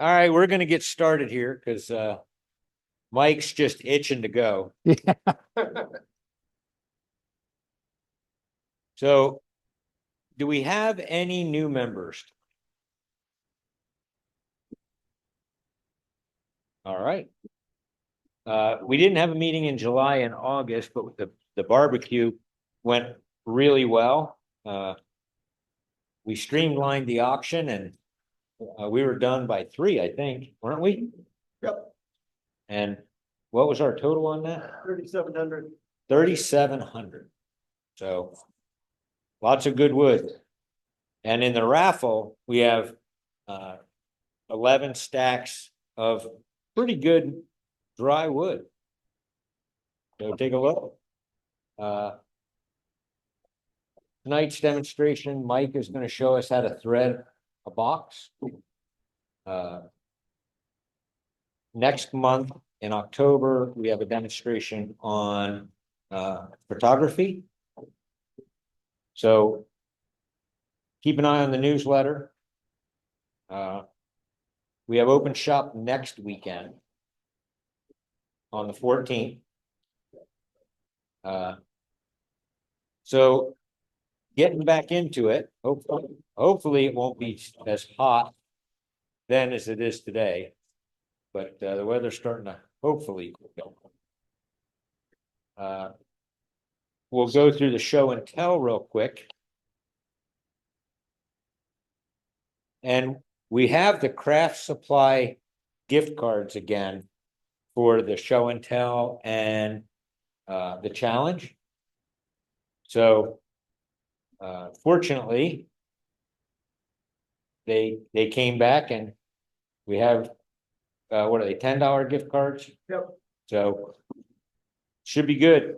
All right, we're gonna get started here because Mike's just itching to go. Yeah. So, do we have any new members? All right. We didn't have a meeting in July and August, but the barbecue went really well. We streamlined the auction and we were done by 3, I think, weren't we? Yep, And what was our total on that? 3,700. 3,700. So lots of good wood. And in the raffle, we have 11 stacks of pretty good dry wood. So take a look. Tonight's demonstration, Mike is going to show us how to thread a box. Next month in October, we have a demonstration on photography. So keep an eye on the newsletter. We have open shop next weekend on the 14th. So getting back into it, hopefully it won't be as hot then as it is today. But the weather's starting to hopefully go. We'll go through the show and tell real quick. And we have the craft supply gift cards again for the show and tell and the challenge. So fortunately, they came back and we have what are they, $10 gift cards? Yep. So should be good.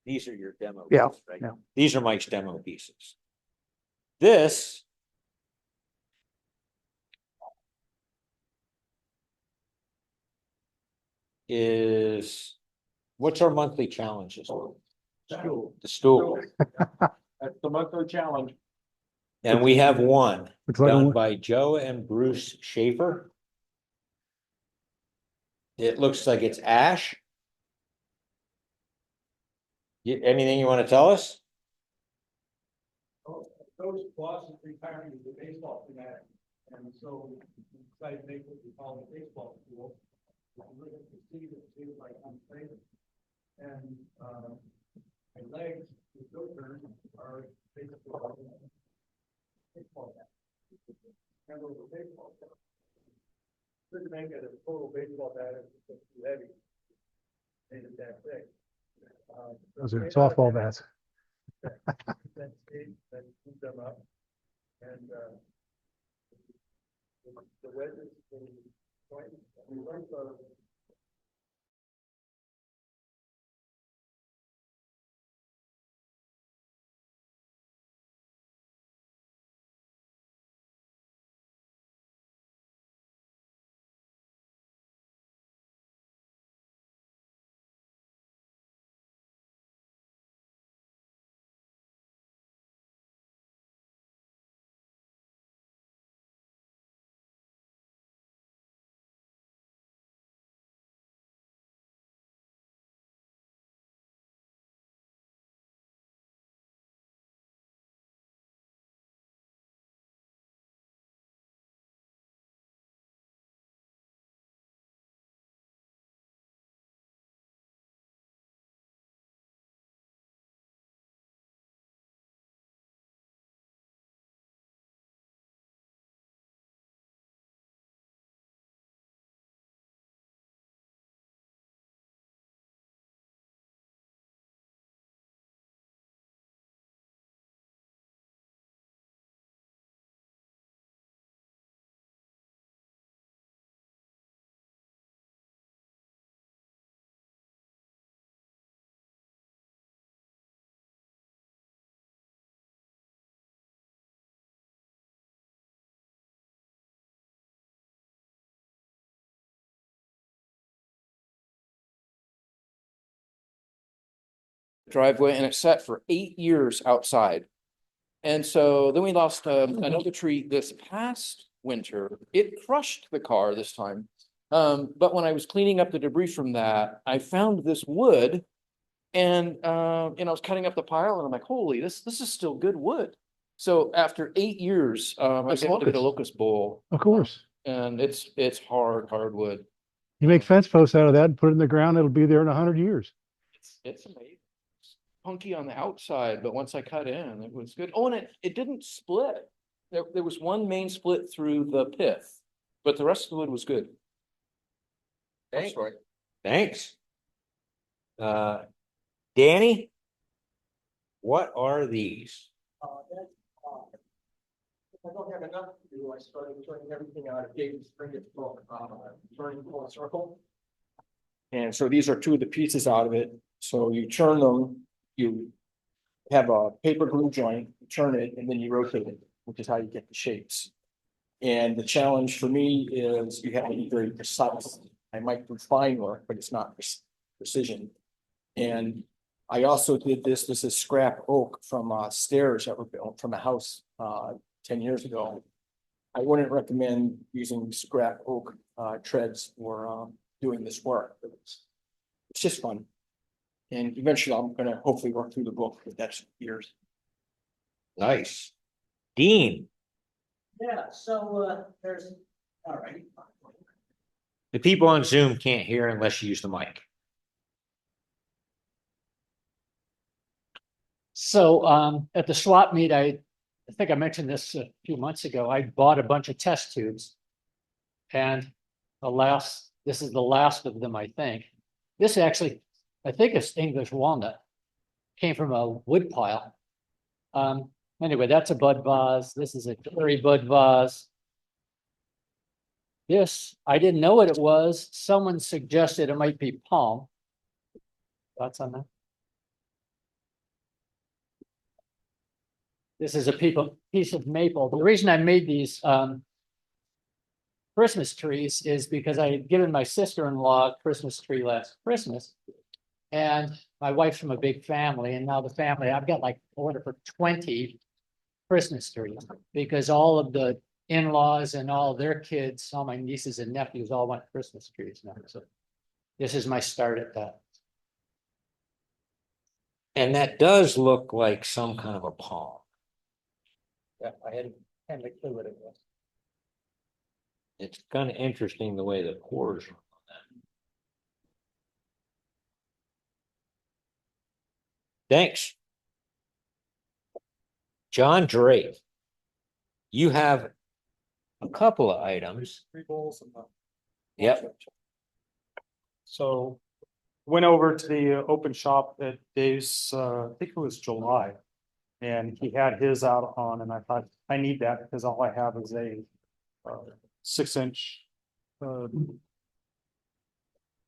These are your demo Yeah, pieces, right? yeah. These are Mike's demo pieces. This is, what's our monthly challenges? Stool. The stool. That's the monthly challenge. And we have one Looks like done a- by Joe and Bruce Schaefer. It looks like it's ash. Anything you want to tell us? Those bosses retiring the baseball fanatic. And so we decided to make what we call the baseball pool. Look at the seat, it seems like I'm saying. And my legs, the filters are basically baseball bat. And over baseball bat. Couldn't make it a total baseball bat, it's just too heavy. Made it that big. Those are softball bats. Then moved them up. And the wedges, the joint, we learned driveway and it sat for 8 years outside. And so then we lost another tree this past winter. It crushed the car this time. But when I was cleaning up the debris from that, I found this wood. And I was cutting up the pile and I'm like, holy, this is still good wood. So after 8 years, I was able to get a locust bowl. Of course. And it's hard wood. You make fence posts out of that and put it in the ground, it'll be there in 100 years. It's amazing. Punky on the outside, but once I cut in, it was good. Oh, and it didn't split. There was one main split through the pith, but the rest of the wood was good. Thanks. Thanks. Danny? What are these? If I don't have enough to do, I started turning everything out of David Springett's book, Turning Full Circle. And so these are two of the pieces out of it. So you turn them, you have a paper glue joint, you turn it, and then you rotate it, which is how you get the shapes. And the challenge for me is you have to be very precise. I might do fine work, but it's not precision. And I also did this is scrap oak from stairs that were built from a house 10 years ago. I wouldn't recommend using scrap oak treads for doing this work. It's just fun. And eventually I'm gonna hopefully work through the book, but that's years. Nice. Dean, Yeah, so there's, all right. the people on Zoom can't hear unless you use the mic. So at the swap meet, I think I mentioned this a few months ago. I bought a bunch of test tubes. And this is the last of them, I think. This actually, I think it's English walnut. Came from a wood pile. Anyway, that's a bud vase. This is a cherry bud vase. This, I didn't know what it was. Someone suggested it might be palm. Thoughts on that? This is a piece of maple. The reason I made these Christmas trees is because I had given my sister-in-law a Christmas tree last Christmas. And my wife's from a big family, and now the family, I've got like order for 20 Christmas trees because all of the in-laws and all their kids, all my nieces and nephews all want Christmas trees now. So this is my start at that. And that does look like some kind of a palm. Yeah, I hadn't a clue what it was. It's kind of interesting the way the pores are on that. Thanks. John Drake. You have a couple of items. 3 bowls and Yep. So went over to the open shop at Dave's, I think it was July. And he had his out on, and I thought, I need that because all I have is a 6-inch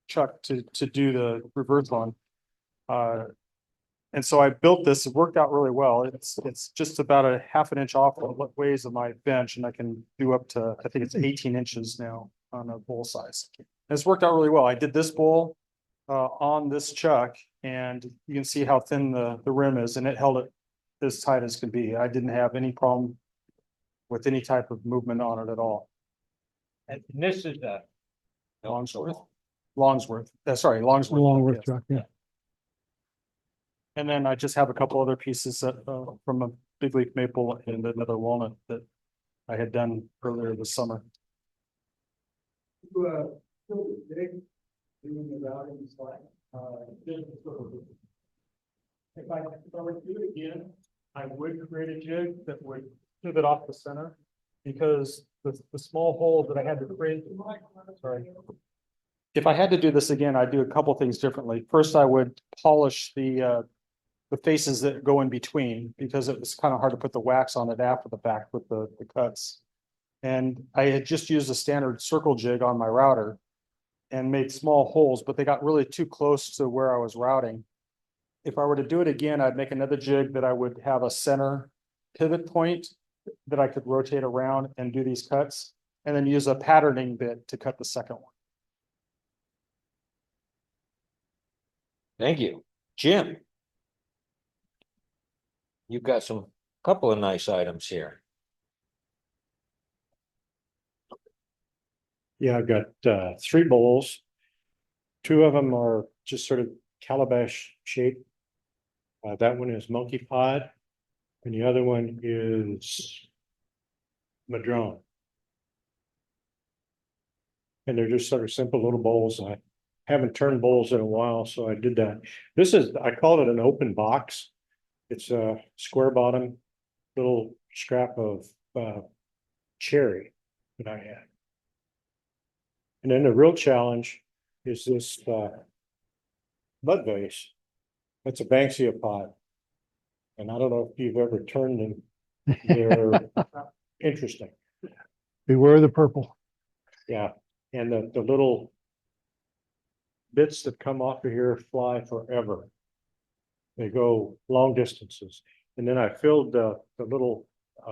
chuck to do the reverse on. And so I built this. It worked out really well. It's just about a ½ an inch off of what weighs of my bench, and I can do up to, I think it's 18 inches now on a bowl size. And it's worked out really well. I did this bowl on this chuck, and you can see how thin the rim is, and it held it as tight as could be. I didn't have any problem with any type of movement on it at all. And this is a Longsworth. Longworth Yes. truck, yeah. And then I just have a couple other pieces that, from a big leaf maple and another walnut that I had done earlier this summer. Doing the routing slide. If I were to do it again, I would create a jig that would pivot off the center because the small hole that I had to create. Sorry. If I had to do this again, I'd do a couple things differently. First, I would polish the faces that go in between because it was kind of hard to put the wax on it after the fact with the cuts. And I had just used a standard circle jig on my router and made small holes, but they got really too close to where I was routing. If I were to do it again, I'd make another jig that I would have a center pivot point that I could rotate around and do these cuts, and then use a patterning bit to cut the second one. Thank you. Jim. You've got some, couple of nice items here. Yeah, I've got three bowls. Two of them are just sort of calabash shaped. That one is monkey pod, and the other one is madrone. And they're just sort of simple little bowls. I haven't turned bowls in a while, so I did that. This is, I call it an open box. It's a square bottom, little scrap of cherry that I had. And then the real challenge is this mud vase. That's a Banksia pot. And I don't know if you've ever turned them. They're interesting. Beware the purple. Yeah, and the little bits that come off of here fly forever. They go long distances. And then I filled the little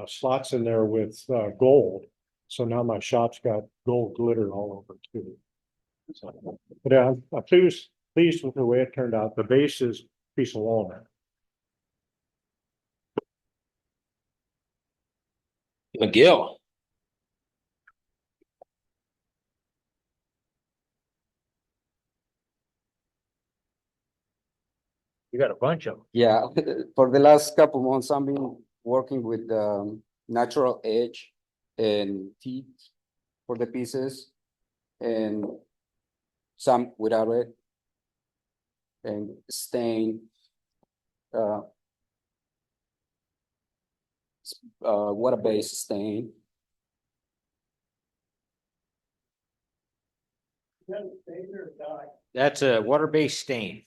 slots in there with gold. So now my shop's got gold glitter all over too. So, but I'm pleased with the way it turned out. The base is a piece of walnut. McGill. You got a bunch of them. Yeah, for the last couple months, I've been working with natural edge and teeth for the pieces and some without it and stain. Water-based stain. That's a water-based stain.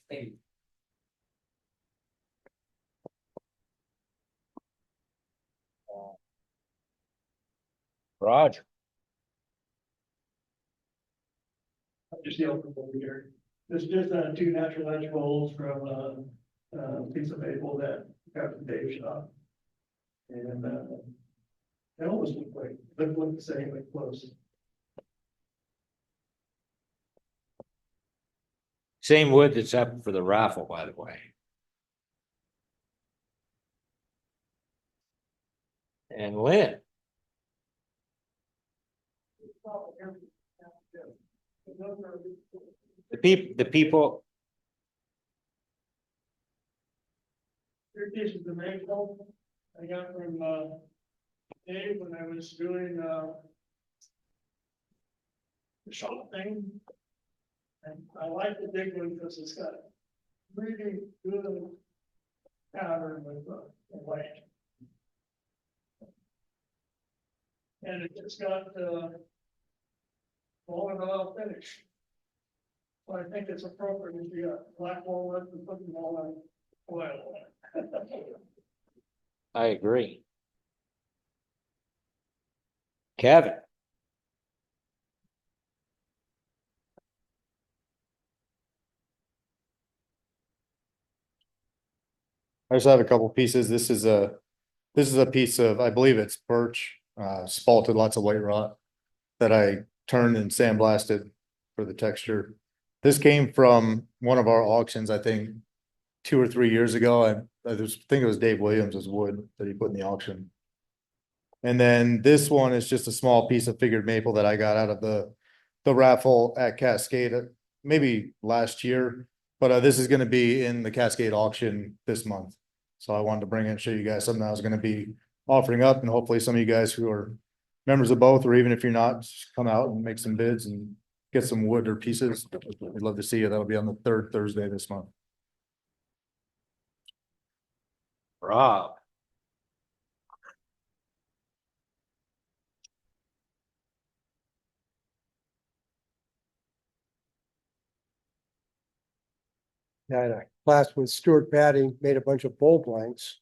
Roger. Just the open over here. This is just two natural edge bowls from piece of maple that Captain Dave shot. And they almost look the same, like close. Same wood that's up for the raffle, by the way. And Lynn. The people. Here pieces of maple I got from Dave when I was doing the shop thing. And I like the big one because it's got really good pattern with the white. And it just got walnut oil finish. So I think it's appropriate if you got black walnut and put walnut oil on it. I agree. Kevin. I just have a couple pieces. This is a piece of, I believe it's birch, spalted lots of white rot that I turned and sandblasted for the texture. This came from one of our auctions, I think 2 or 3 years ago. I think it was Dave Williams' wood that he put in the auction. And then this one is just a small piece of figured maple that I got out of the raffle at Cascade, maybe last year. But this is going to be in the Cascade auction this month. So I wanted to bring it and show you guys something I was going to be offering up, and hopefully some of you guys who are members of both, or even if you're not, just come out and make some bids and get some wood or pieces. We'd love to see you. That'll be on the 3rd Thursday this month. Rob. I had a class with Stuart Batty, made a bunch of bowl blanks.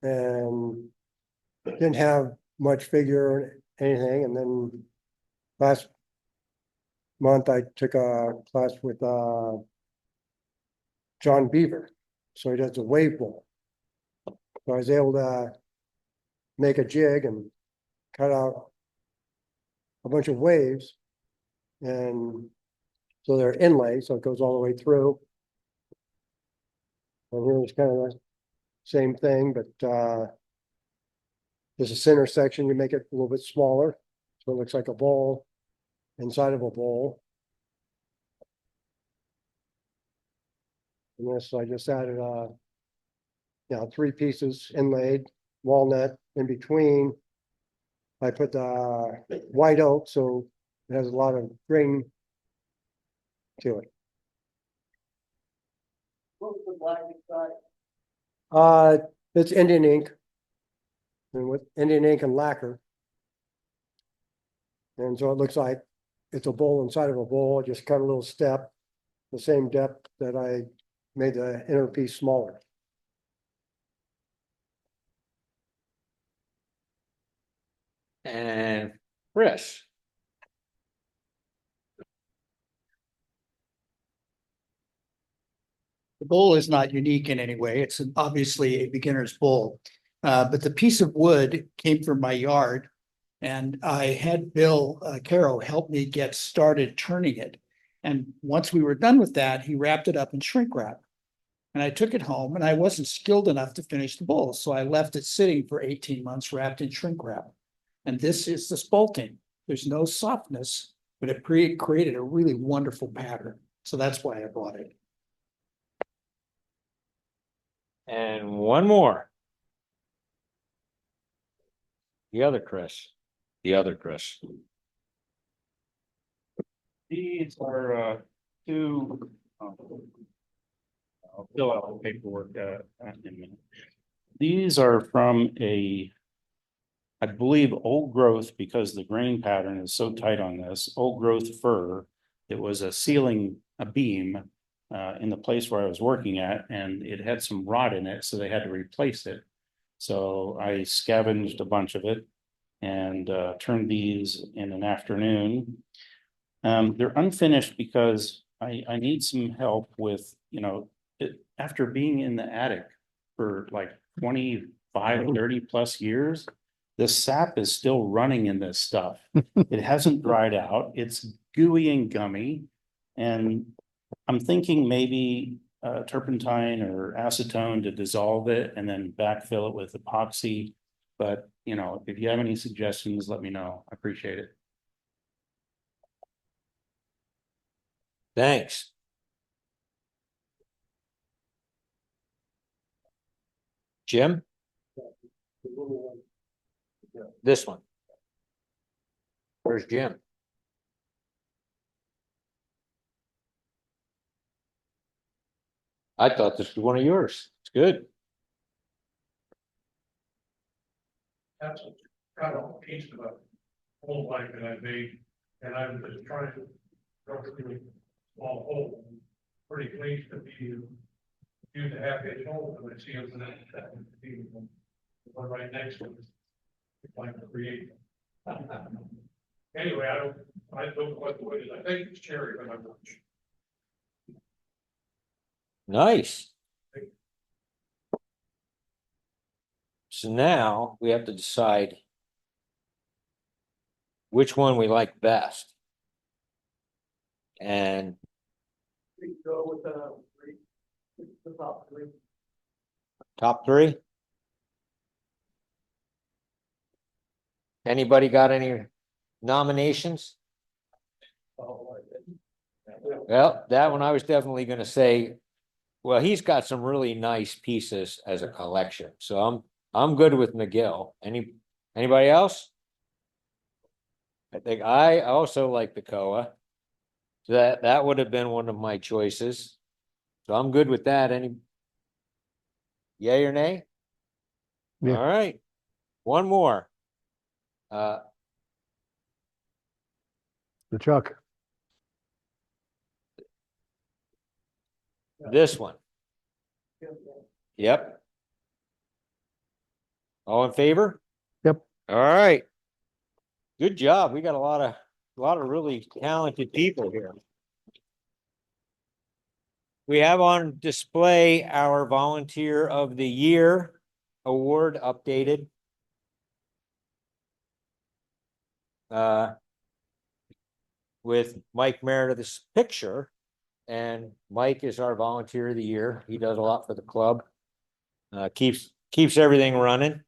And didn't have much figure or anything, and then last month I took a class with John Beaver. So he does a wave bowl. So I was able to make a jig and cut out a bunch of waves. And so they're inlay, so it goes all the way through. And here's kind of same thing, but there's a center section, you make it a little bit smaller, so it looks like a bowl inside of a bowl. And this, I just added three pieces inlaid, walnut in between. I put the white oak, so it has a lot of grain to it. What's the black inside? It's Indian ink. And with Indian ink and lacquer. And so it looks like it's a bowl inside of a bowl. I just cut a little step, the same depth that I made the inner piece smaller. And Chris, The bowl is not unique in any way. It's obviously a beginner's bowl. But the piece of wood came from my yard. And I had Bill Caro help me get started turning it. And once we were done with that, he wrapped it up in shrink wrap. And I took it home and I wasn't skilled enough to finish the bowl. So I left it sitting for 18 months wrapped in shrink wrap. And this is the spalting. There's no softness, but it created a really wonderful pattern. So that's why I bought it. and one more. The other Chris. These are two. I'll fill out the paperwork in a minute. These are from I believe old growth, because the grain pattern is so tight on this, old growth fir. It was a beam in the place where I was working at, and it had some rot in it, so they had to replace it. So I scavenged a bunch of it and turned these in an afternoon. They're unfinished because I need some help with, after being in the attic for like 25, 30 plus years, the sap is still running in this stuff. It hasn't dried out. It's gooey and gummy. And I'm thinking maybe turpentine or acetone to dissolve it and then backfill it with epoxy. But, if you have any suggestions, let me know. I appreciate it. Thanks. Jim? This one. Where's Jim? I thought this was one of yours. It's good. That's kind of a piece of a whole blank that I made, and I'm just trying to go through a small hole. Pretty pleased to be use a half-inch hole, and I see it that would be the one right next to it. Like to create. Anyway, I don't know what the way it is. I think it's cherry, but I'm not sure. Nice. So now we have to decide which one we like best. And We go with the top three. top three? Anybody got any nominations? Well, that one I was definitely gonna say, well, he's got some really nice pieces as a collection, so I'm good with McGill. Anybody else? I think I also like the Koa. That would have been one of my choices. So I'm good with that. Yay or nay? Yeah. All right, one more. The Chuck. This one. Yep. All in favor? Yep. All right. Good job. We got a lot of really talented people here. We have on display our Volunteer of the Year award updated. With Mike Meredith's picture, and Mike is our Volunteer of the Year. He does a lot for the club. keeps everything running.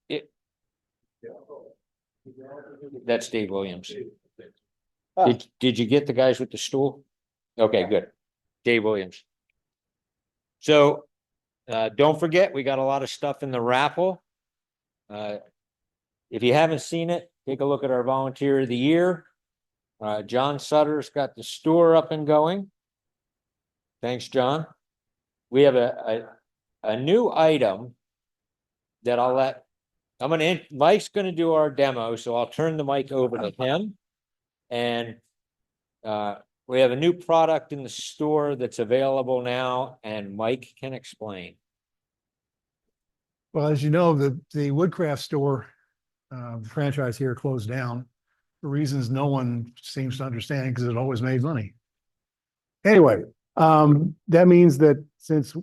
It. That's Dave Williams. Did you get the guys with the stool? Okay, good. Dave Williams. So, don't forget, we got a lot of stuff in the raffle. If you haven't seen it, take a look at our volunteer of the year. John Sutter's got the store up and going. Thanks, John. We have a new item that Mike's gonna do our demo, so I'll turn the mic over to him. And we have a new product in the store that's available now, and Mike can explain. Well, as you know, the Woodcraft store, the franchise here closed down for reasons no one seems to understand because it always made money. Anyway, that means that since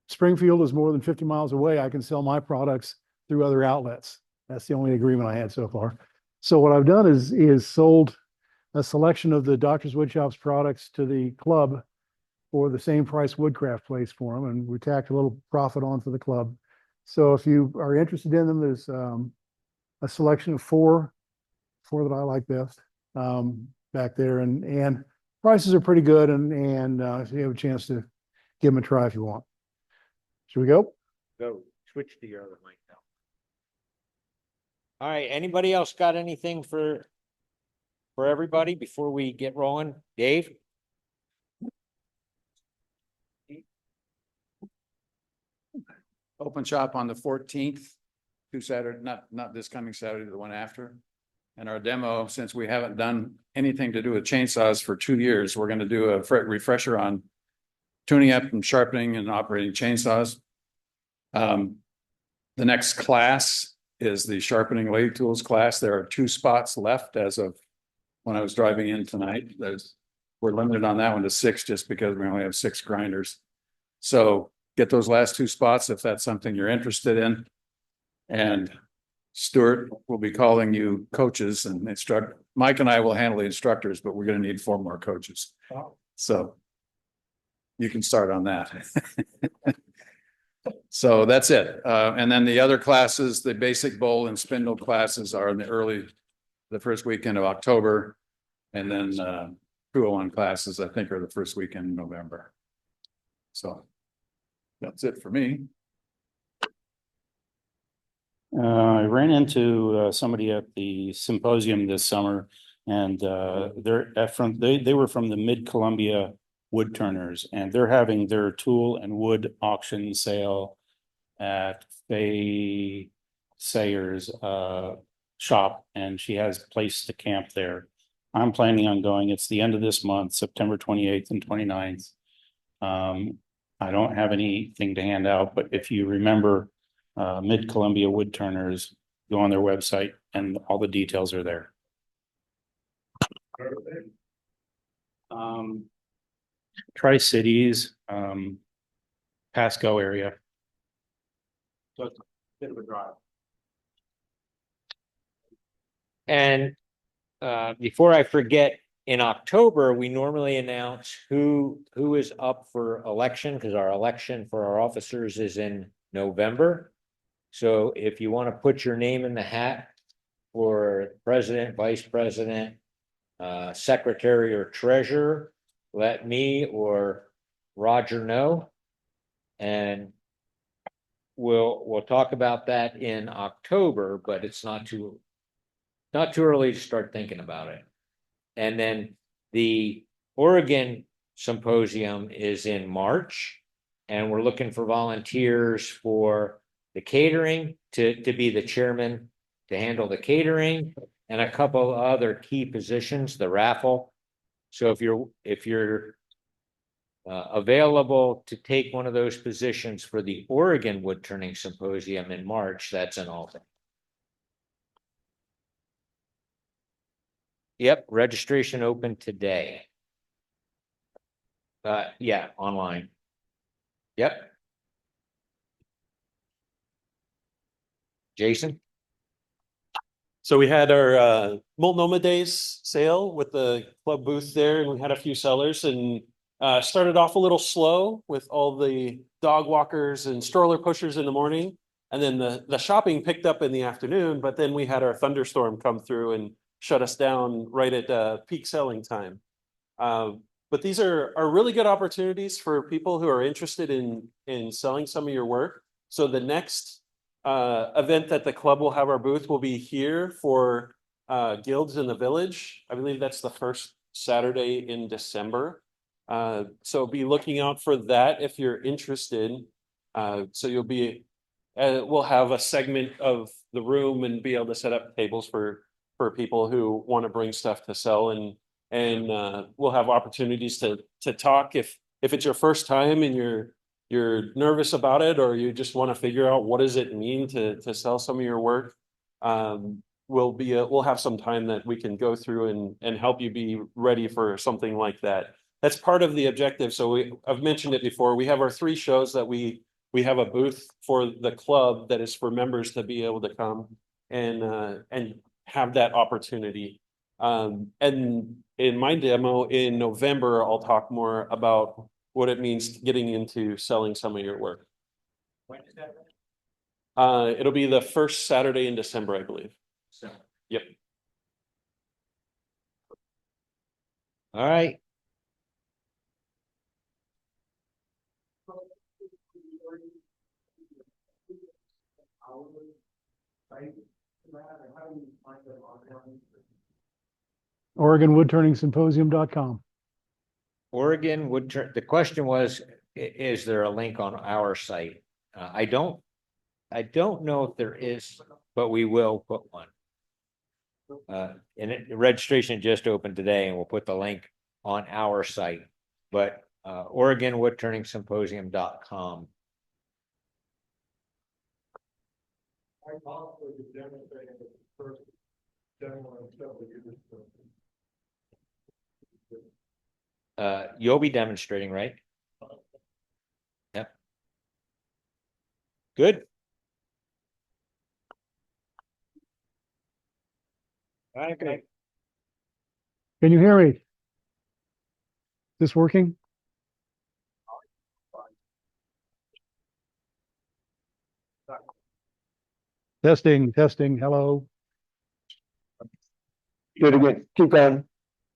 Springfield is more than 50 miles away, I can sell my products through other outlets. That's the only agreement I had so far. So what I've done is sold a selection of the Doctor's Woodshop's products to the club for the same price Woodcraft placed for them, and we tacked a little profit on for the club. So if you are interested in them, there's a selection of four that I like best back there, and prices are pretty good, and if you have a chance to give them a try if you want. Should we go? Go switch to your other mic now. All right, anybody else got anything for everybody before we get rolling? Dave? Open shop on the 14th, Saturday, not this coming Saturday, the one after. And our demo, since we haven't done anything to do with chainsaws for 2 years, we're going to do a refresher on tuning up and sharpening and operating chainsaws. The next class is the sharpening lathe tools class. There are 2 spots left as of when I was driving in tonight. We're limited on that one to 6 just because we only have 6 grinders. So get those last 2 spots if that's something you're interested in. And Stuart will be calling you coaches and Mike and I will handle the instructors, but we're going to need 4 more coaches. So you can start on that. So that's it. And then the other classes, the basic bowl and spindle classes are in the first weekend of October. And then 201 classes, I think, are the first weekend in November. So that's it for me. I ran into somebody at the symposium this summer, and they were from the Mid-Columbia Wood Turners, and they're having their tool and wood auction sale at Faye Sayers' shop, and she has a place to camp there. I'm planning on going. It's the end of this month, September 28th and 29th. I don't have anything to hand out, but if you remember Mid-Columbia Wood Turners, go on their website and all the details are there. Tri-Cities, Pasco area. So it's a bit of a drive. And before I forget, in October, we normally announce who is up for election, because our election for our officers is in November. So if you want to put your name in the hat for president, vice president, secretary, or treasurer, let me or Roger know. And we'll talk about that in October, but it's not too early to start thinking about it. And then the Oregon Symposium is in March, and we're looking for volunteers for the catering to be the chairman to handle the catering and a couple other key positions, the raffle. So if you're available to take one of those positions for the Oregon Wood Turning Symposium in March, that's an alternate. Yep, registration open today. Yeah, online. Yep. Jason? So we had our Multnomah Days sale with the club booth there, and we had a few sellers, and started off a little slow with all the dog walkers and stroller pushers in the morning. And then the shopping picked up in the afternoon, but then we had our thunderstorm come through and shut us down right at peak selling time. But these are really good opportunities for people who are interested in selling some of your work. So the next event that the club will have our booth will be here for Guilds in the Village. I believe that's the first Saturday in December. So be looking out for that if you're interested. So you'll be, we'll have a segment of the room and be able to set up tables for people who want to bring stuff to sell, and we'll have opportunities to talk if it's your first time and you're nervous about it, or you just want to figure out what does it mean to sell some of your work. We'll have some time that we can go through and help you be ready for something like that. That's part of the objective. So I've mentioned it before. We have our 3 shows that we have a booth for the club that is for members to be able to come and have that opportunity. And in my demo in November, I'll talk more about what it means getting into selling some of your work. When is that? It'll be the first Saturday in December, I believe. So, Yep. all right. OregonWoodTurningSymposium.com. Oregon would turn, the question was, is there a link on our site? I don't know if there is, but we will put one. Registration just opened today, and we'll put the link on our site, but OregonWoodTurningSymposium.com. I possibly could demonstrate the first demo in several years. You'll be demonstrating, right? Yep. Good. Okay. Can you hear me? Is this working? Testing, hello. Do it again. Keep going.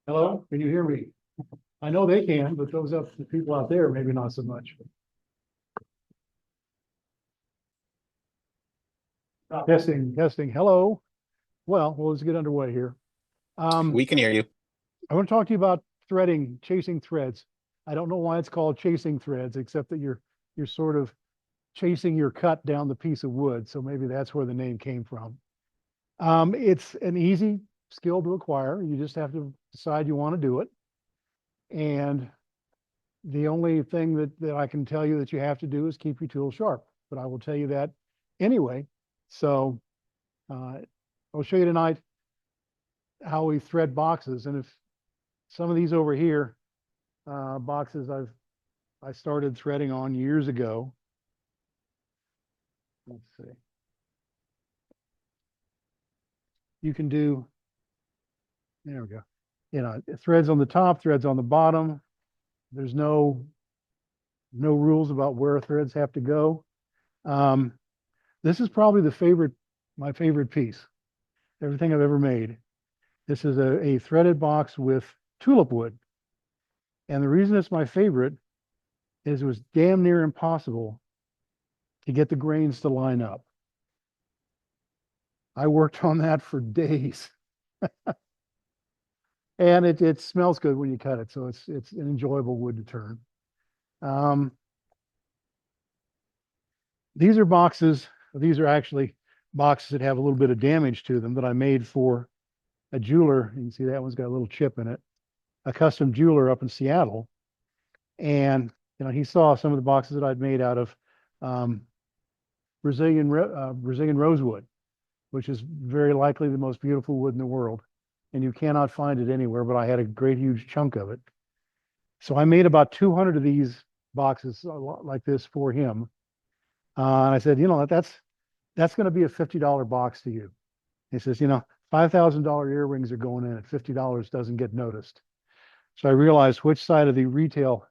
Hello, can you hear me? I know they can, but those up the people out there, maybe not so much. Testing, hello. Well, let's get underway here. We can hear you. I want to talk to you about threading, chasing threads. I don't know why it's called chasing threads, except that you're sort of chasing your cut down the piece of wood. So maybe that's where the name came from. It's an easy skill to acquire. You just have to decide you want to do it. And the only thing that I can tell you that you have to do is keep your tool sharp, but I will tell you that anyway. So I'll show you tonight how we thread boxes. And if some of these over here, boxes I started threading on years ago. Let's see. You can do, there we go. You know, threads on the top, threads on the bottom. There's no rules about where threads have to go. This is probably my favorite piece, everything I've ever made. This is a threaded box with tulip wood. And the reason it's my favorite is it was damn near impossible to get the grains to line up. I worked on that for days. And it smells good when you cut it, so it's an enjoyable wood to turn. These are boxes. These are actually boxes that have a little bit of damage to them that I made for a jeweler. You can see that one's got a little chip in it. A custom jeweler up in Seattle, and he saw some of the boxes that I'd made out of Brazilian rosewood, which is very likely the most beautiful wood in the world. And you cannot find it anywhere, but I had a great huge chunk of it. So I made about 200 of these boxes like this for him. And I said, that's going to be a $50 box to you. He says, $5,000 earrings are going in at $50 doesn't get noticed. So I realized which side of the retail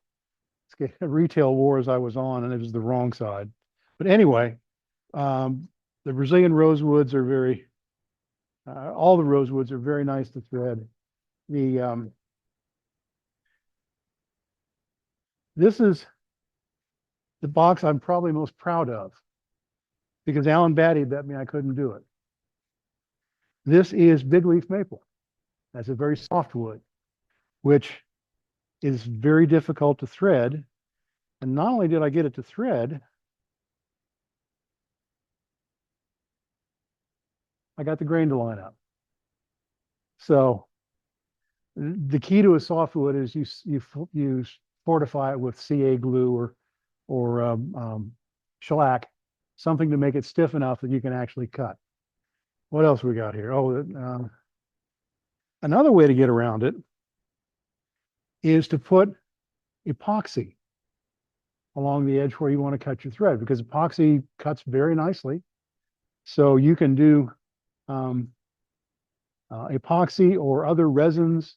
wars I was on, and it was the wrong side. But anyway, the Brazilian rosewoods are all the rosewoods are very nice to thread. This is the box I'm probably most proud of because Alan Batty bet me I couldn't do it. This is big leaf maple. That's a very soft wood, which is very difficult to thread. And not only did I get it to thread, I got the grain to line up. So the key to a softwood is you fortify it with CA glue or shellac, something to make it stiff enough that you can actually cut. What else we got here? Oh, another way to get around it is to put epoxy along the edge where you want to cut your thread, because epoxy cuts very nicely. So you can do epoxy or other resins.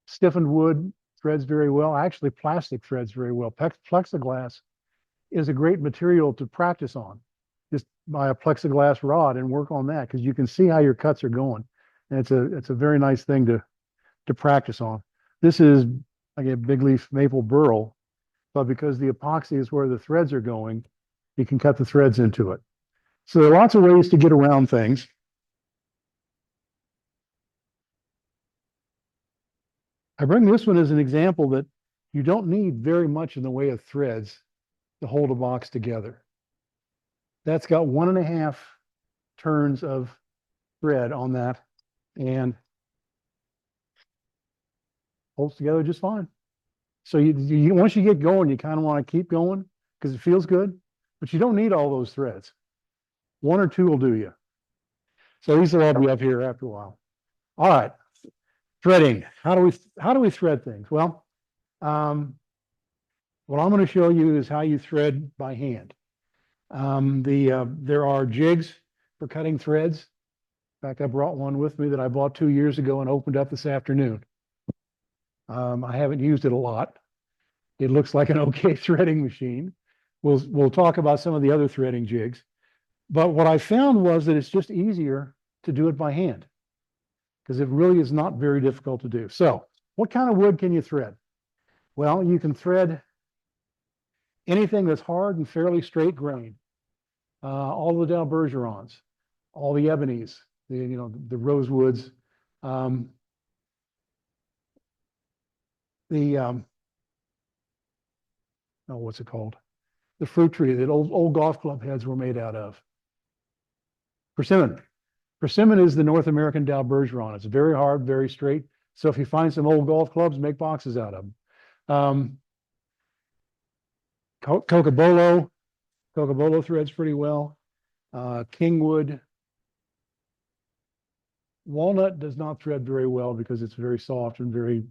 Stiffened wood threads very well. Actually, plastic threads very well. Plexiglass is a great material to practice on. Just buy a plexiglass rod and work on that, because you can see how your cuts are going. And it's a very nice thing to practice on. This is, again, big leaf maple burl, but because the epoxy is where the threads are going, you can cut the threads into it. So there are lots of ways to get around things. I bring this one as an example that you don't need very much in the way of threads to hold a box together. That's got 1.5 turns of thread on that and holds together just fine. So once you get going, you kind of want to keep going because it feels good, but you don't need all those threads. 1 or 2 will do you. So these will all be up here after a while. All right, threading. How do we thread things? Well, what I'm going to show you is how you thread by hand. There are jigs for cutting threads. In fact, I brought one with me that I bought 2 years ago and opened up this afternoon. I haven't used it a lot. It looks like an okay threading machine. We'll talk about some of the other threading jigs. But what I found was that it's just easier to do it by hand, because it really is not very difficult to do. So what kind of wood can you thread? Well, you can thread anything that's hard and fairly straight grain. All the Dalbergerons, all the ebonies, the rosewoods, what's it called? The fruit tree that old golf club heads were made out of. Persimmon. Persimmon is the North American Dalbergeron. It's very hard, very straight. So if you find some old golf clubs, make boxes out of them. Cocobolo threads pretty well. Kingwood. Walnut does not thread very well because it's very soft and very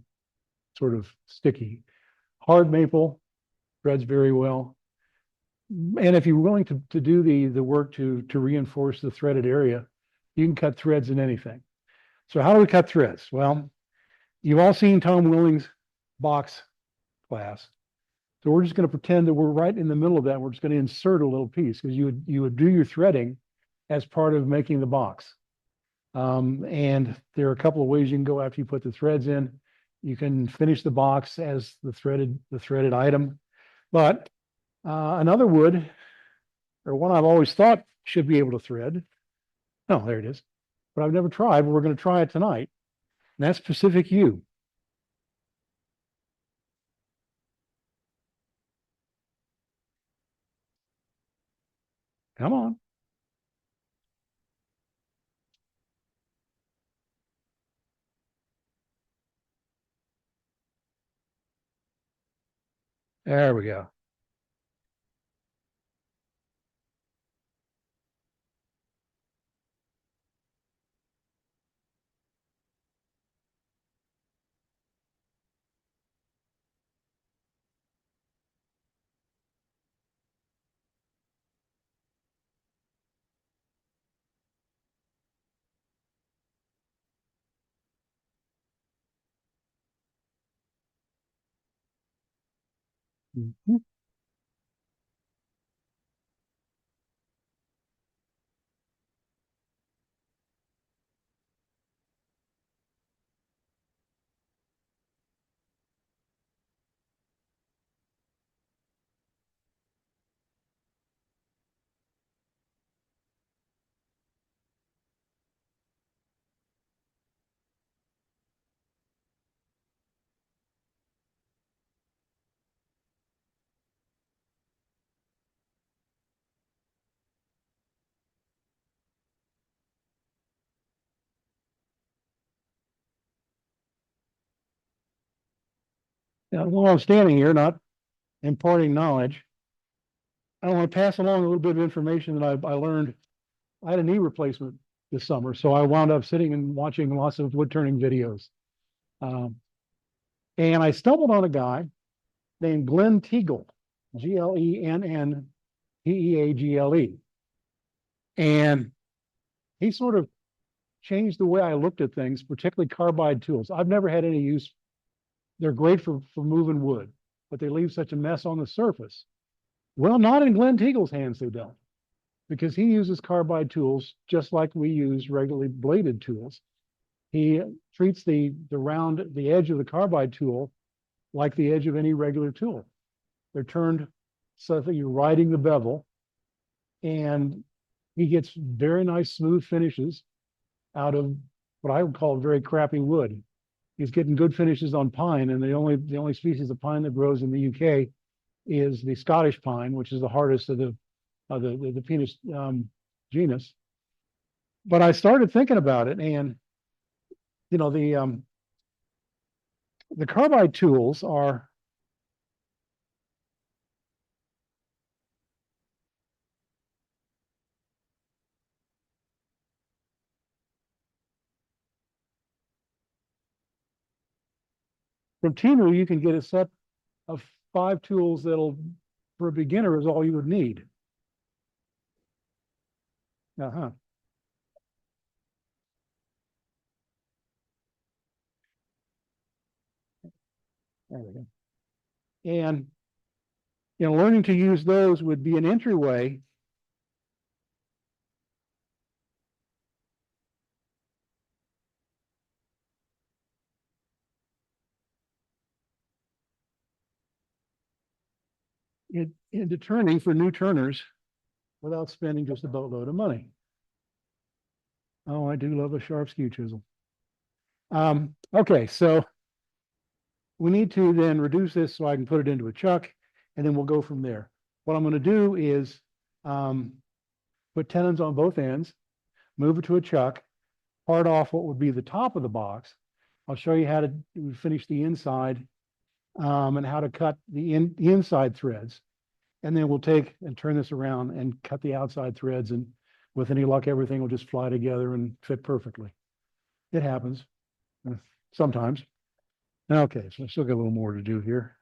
sort of sticky. Hard maple threads very well. And if you're willing to do the work to reinforce the threaded area, you can cut threads in anything. So how do we cut threads? Well, you've all seen Tom Willing's box class. So we're just going to pretend that we're right in the middle of that. We're just going to insert a little piece, because you would do your threading as part of making the box. And there are a couple of ways you can go after you put the threads in. You can finish the box as the threaded item. But another wood, or one I've always thought should be able to thread. No, there it is. But I've never tried, but we're going to try it tonight. And that's Pacific Yew. Come on. There we go. Mhm. Now, while I'm standing here, not imparting knowledge, I want to pass along a little bit of information that I learned. I had a knee replacement this summer, so I wound up sitting and watching lots of wood turning videos. Um, and I stumbled on a guy named Glenn Teagle, Glenn Teagle. And he sort of changed the way I looked at things, particularly carbide tools. I've never had any use. They're great for moving wood, but they leave such a mess on the surface. Well, not in Glenn Teagle's hands, they don't, because he uses carbide tools just like we use regularly bladed tools. He treats the edge of the carbide tool like the edge of any regular tool. They're turned so that you're riding the bevel, and he gets very nice smooth finishes out of what I would call very crappy wood. He's getting good finishes on pine, and the only species of pine that grows in the UK is the Scottish pine, which is the hardest of the Pinus genus. But I started thinking about it, and you know the carbide tools are from Timu. You can get a set of 5 tools that'll, for a beginner, is all you would need. Uh-huh. There we go. And learning to use those would be an entryway into turning for new turners without spending just a boatload of money. Oh, I do love a sharp skew chisel. Okay, so we need to then reduce this so I can put it into a chuck, and then we'll go from there. What I'm going to do is put tenons on both ends, move it to a chuck, part off what would be the top of the box. I'll show you how to finish the inside and how to cut the inside threads. And then we'll take and turn this around and cut the outside threads, and with any luck, everything will just fly together and fit perfectly. It happens sometimes. Okay, so I still got a little more to do here.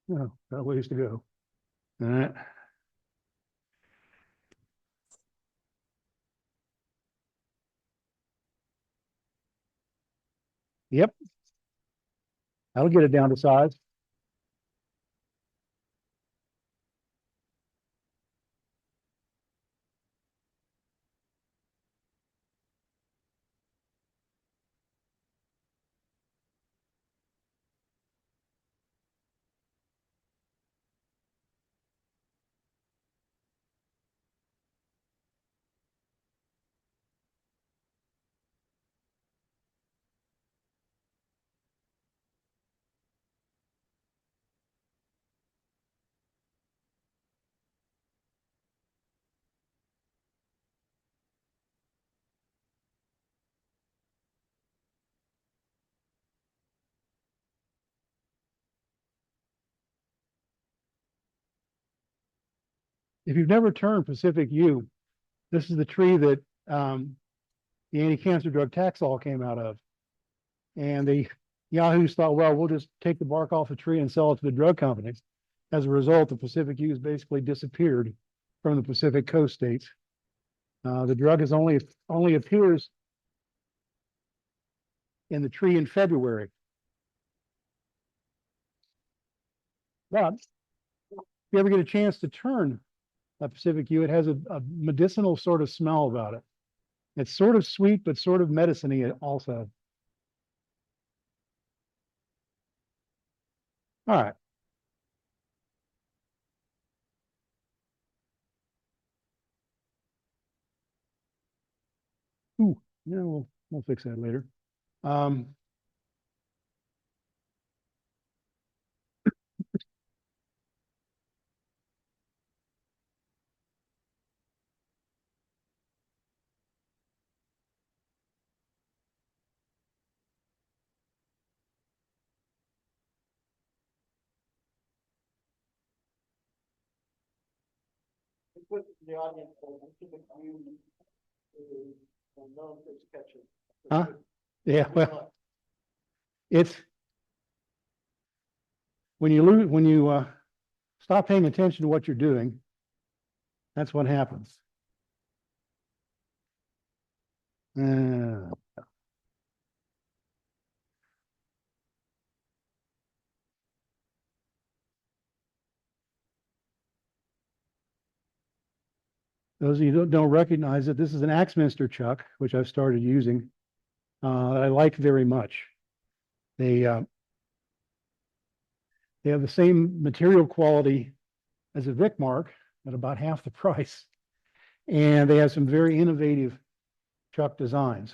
Oh, got a ways to go. All right. Yep. That'll get it down to size. If you've never turned Pacific U, This is the tree that the anti-cancer drug Taxol came out of. And the Yahoos thought, well, we'll just take the bark off the tree and sell it to the drug companies. As a result, the Pacific yews basically disappeared from the Pacific coast states. The drug is only appears in the tree in February. But if you ever get a chance to turn a Pacific yew, it has a medicinal sort of smell about it. It's sort of sweet, but sort of medicine-y also. All right. Ooh, yeah, we'll fix that later. Put the audience, you, known fish catcher. Huh? Yeah, well, it's when you stop paying attention to what you're doing, that's what happens. Those of you who don't recognize it, this is an Axminster chuck, which I've started using, that I like very much. They have the same material quality as a Vic Mark at about half the price. And they have some very innovative chuck designs.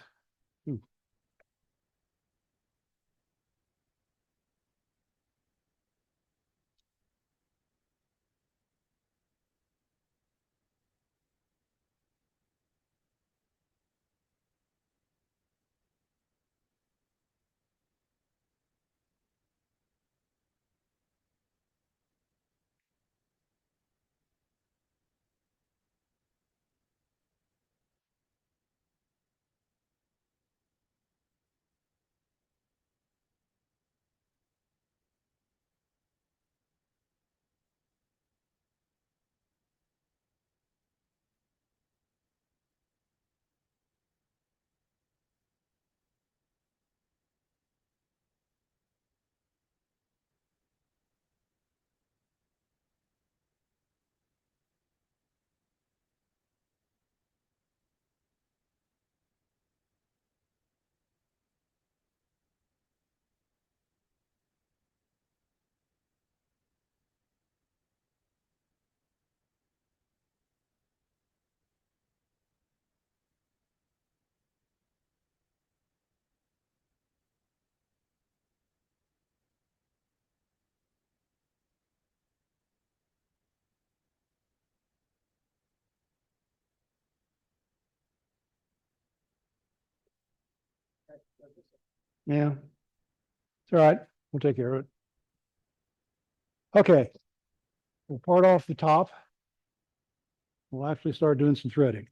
Yeah, it's all right. We'll take care of it. Okay, we'll part off the top. We'll actually start doing some threading.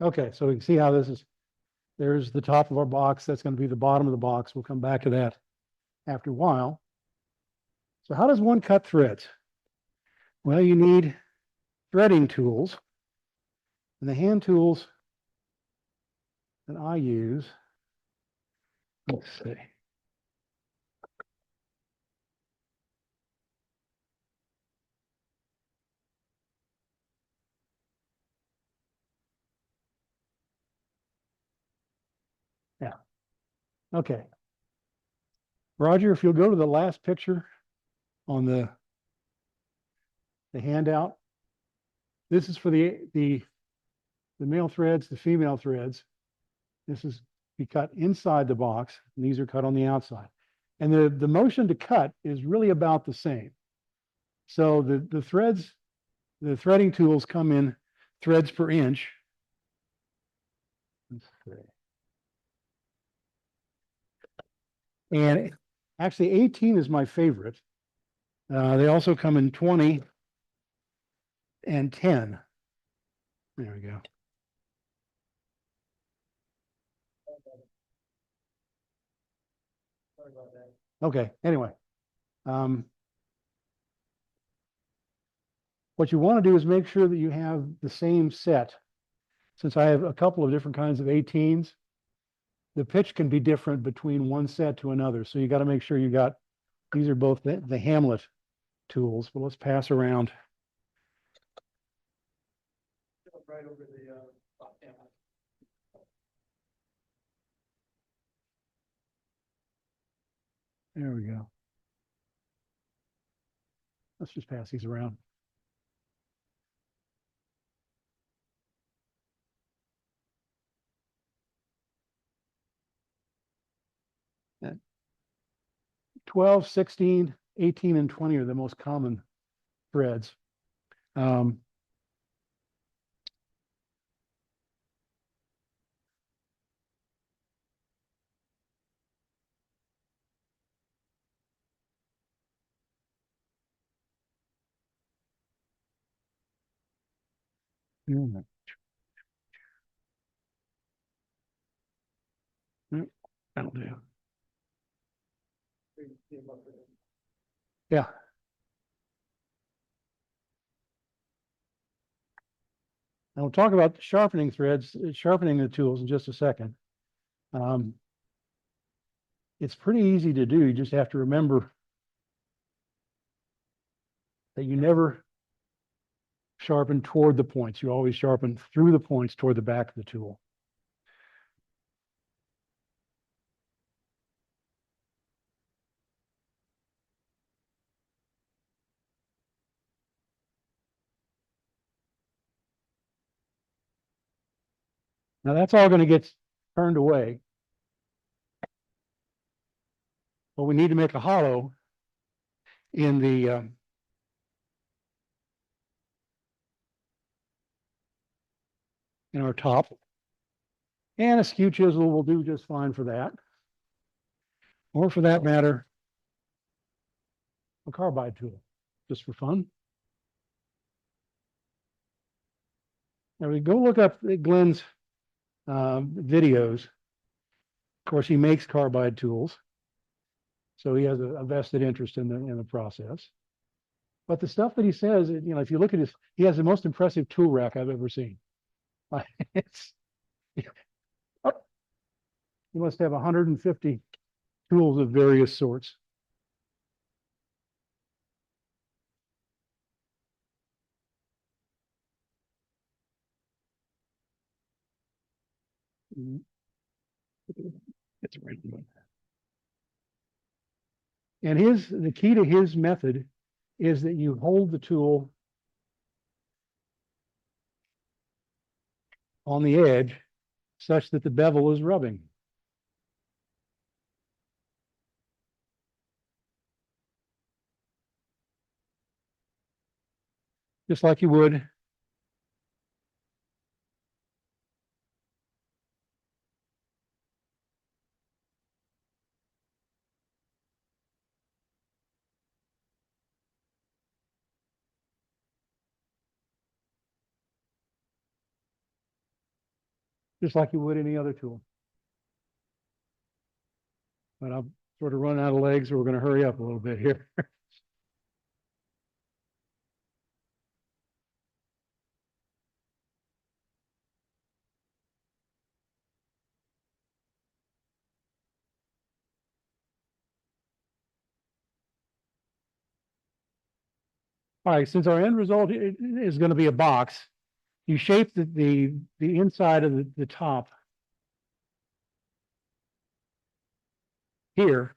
Okay, so we can see how this is. There's the top of our box. That's going to be the bottom of the box. We'll come back to that after a while. So how does one cut threads? Well, you need threading tools. And the hand tools that I use, let's see. Okay. Roger, if you'll go to the last picture on the handout. This is for the male threads, the female threads. This is be cut inside the box, and these are cut on the outside. And the motion to cut is really about the same. So the threads, the threading tools come in threads per inch. Let's see. And actually 18 is my favorite. They also come in 20 and 10. There we go. Okay, anyway. What you want to do is make sure that you have the same set. Since I have a couple of different kinds of 18s, the pitch can be different between one set to another. So you got to make sure you got, these are both the Hamlet tools, but let's pass around. Right over the, There we go. Let's just pass these around. That 12, 16, 18, and 20 are the most common threads. That'll do. Yeah. And we'll talk about sharpening threads, sharpening the tools in just a second. It's pretty easy to do. You just have to remember that you never sharpen toward the points. You always sharpen through the points toward the back of the tool. Now that's all going to get turned away. But we need to make a hollow in the in our top. And a skew chisel will do just fine for that. Or for that matter, a carbide tool, just for fun. Now we go look up Glenn's videos. Of course, he makes carbide tools, so he has a vested interest in the process. But the stuff that he says, you know, if you look at his, he has the most impressive tool rack I've ever seen. It's, oh, he must have 150 tools of various sorts. It's right. And the key to his method is that you hold the tool on the edge such that the bevel is rubbing. Just like you would any other tool. But I'm sort of running out of legs, so we're going to hurry up a little bit here. All right, since our end result is going to be a box, you shape the inside of the top here.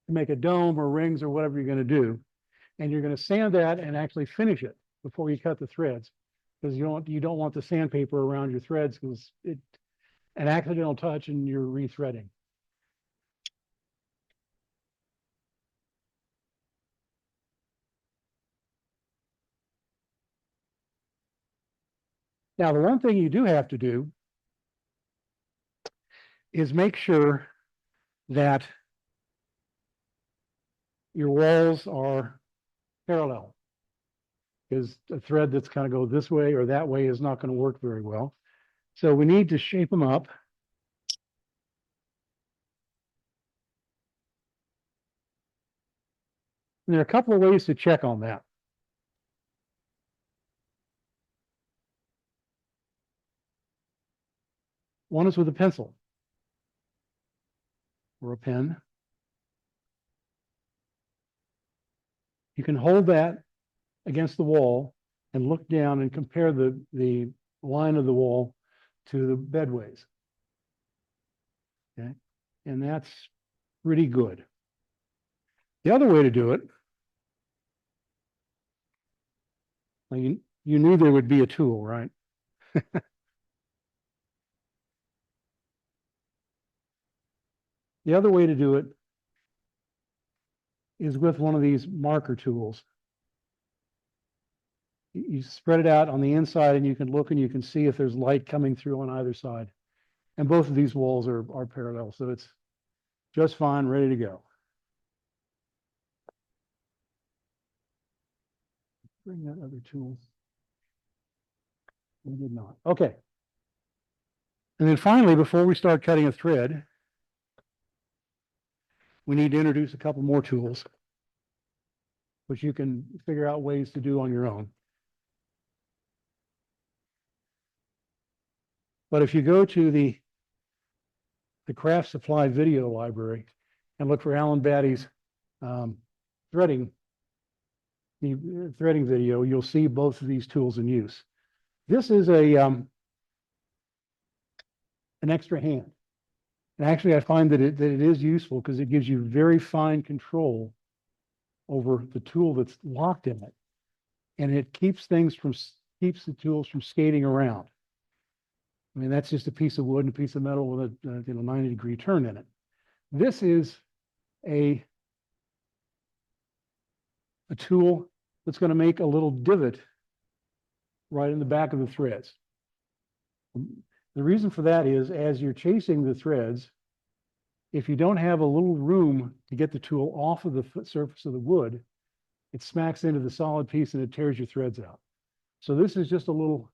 To make a dome or rings or whatever you're going to do. And you're going to sand that and actually finish it before you cut the threads. Because you don't want the sandpaper around your threads because an accidental touch and you're rethreading. Now, the one thing you do have to do is make sure that your walls are parallel. Because a thread that's kind of go this way or that way is not going to work very well. So we need to shape them up. And there are a couple of ways to check on that. One is with a pencil or a pen. You can hold that against the wall and look down and compare the line of the wall to the bedways. Okay, and that's pretty good. The other way to do it, well, you knew there would be a tool, right? The other way to do it is with one of these marker tools. You spread it out on the inside and you can look and you can see if there's light coming through on either side. And both of these walls are parallel, so it's just fine, ready to go. Bring that other tool. We did not. Okay. And then finally, before we start cutting a thread, we need to introduce a couple more tools, which you can figure out ways to do on your own. But if you go to the Craft Supply video library and look for Alan Batty's threading video, you'll see both of these tools in use. This is an extra hand. And actually, I find that it is useful because it gives you very fine control over the tool that's locked in it. And it keeps the tools from skating around. I mean, that's just a piece of wood and a piece of metal with a 90-degree turn in it. This is a tool that's going to make a little divot right in the back of the threads. The reason for that is as you're chasing the threads, if you don't have a little room to get the tool off of the surface of the wood, it smacks into the solid piece and it tears your threads out. So this is just a little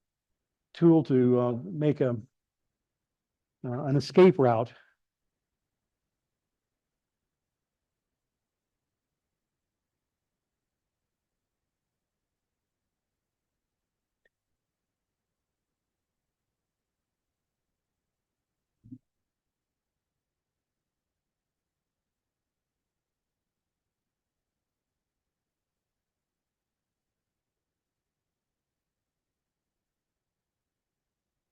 tool to make an escape route.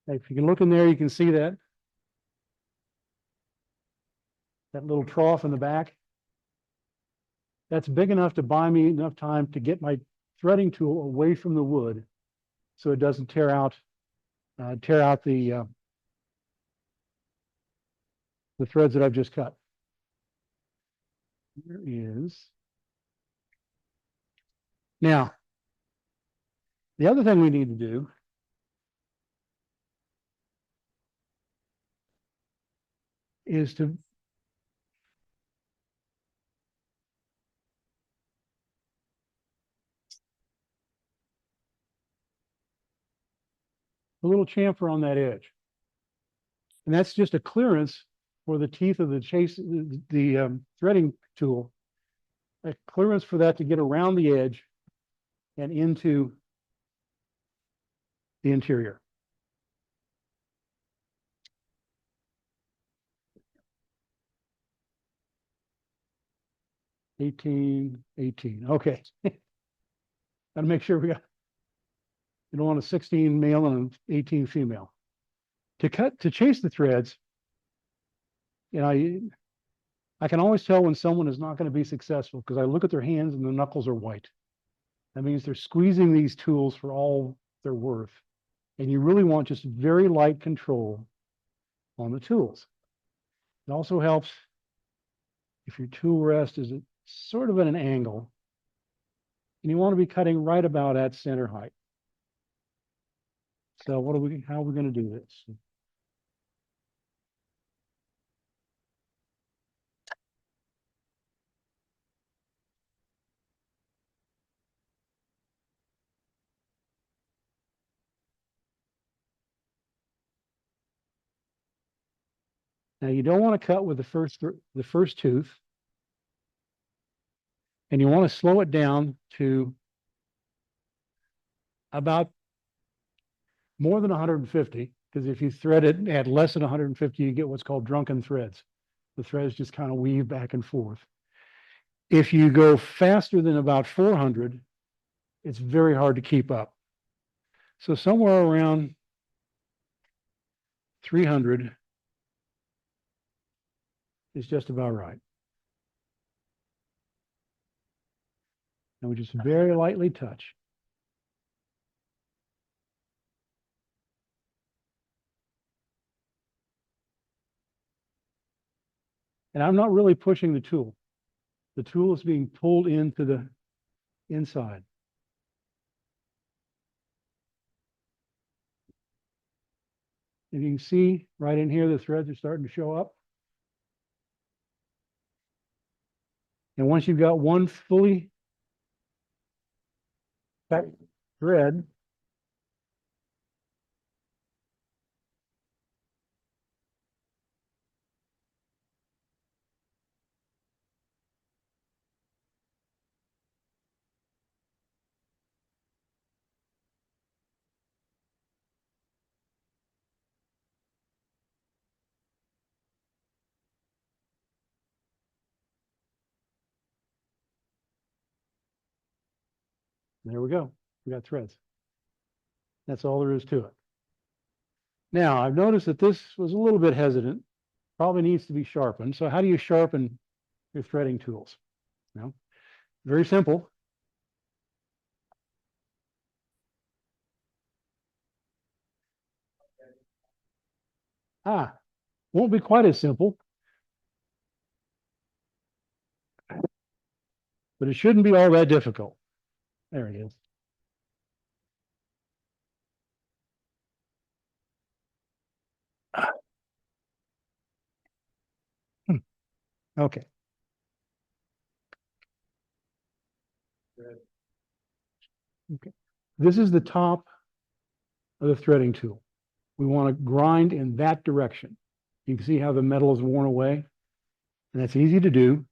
If you can look in there, you can see that little trough in the back. That's big enough to buy me enough time to get my threading tool away from the wood so it doesn't tear out the threads that I've just cut. Here is. Now, the other thing we need to do is to a little chamfer on that edge. And that's just a clearance for the teeth of the threading tool, a clearance for that to get around the edge and into the interior. 18, 18. Okay. Gotta make sure we got, you don't want a 16 male and an 18 female. To chase the threads, I can always tell when someone is not going to be successful because I look at their hands and the knuckles are white. That means they're squeezing these tools for all they're worth. And you really want just very light control on the tools. It also helps if your tool rest is sort of at an angle and you want to be cutting right about at center height. So how are we going to do this? Now you don't want to cut with the first tooth, and you want to slow it down to about more than 150, because if you thread it at less than 150, you get what's called drunken threads. The threads just kind of weave back and forth. If you go faster than about 400, it's very hard to keep up. So somewhere around 300 is just about right. And we just very lightly touch. And I'm not really pushing the tool. The tool is being pulled into the inside. And you can see right in here, the threads are starting to show up. And once you've got one fully cut thread, there we go. We got threads. That's all there is to it. Now, I've noticed that this was a little bit hesitant, probably needs to be sharpened. So how do you sharpen your threading tools? Well, very simple. Won't be quite as simple, but it shouldn't be all that difficult. There it is. Okay. Okay. This is the top of the threading tool. We want to grind in that direction. You can see how the metal is worn away, and that's easy to do.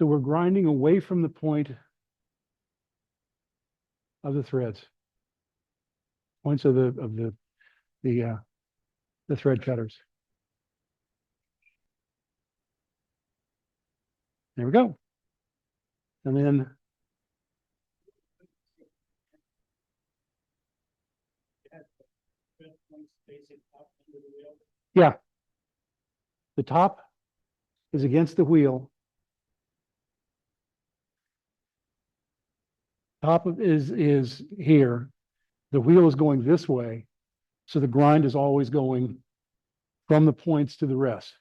So we're grinding away from the point of the threads, points of the thread cutters. There we go. And then yeah, the top is against the wheel. Top is here. The wheel is going this way. So the grind is always going from the points to the rest.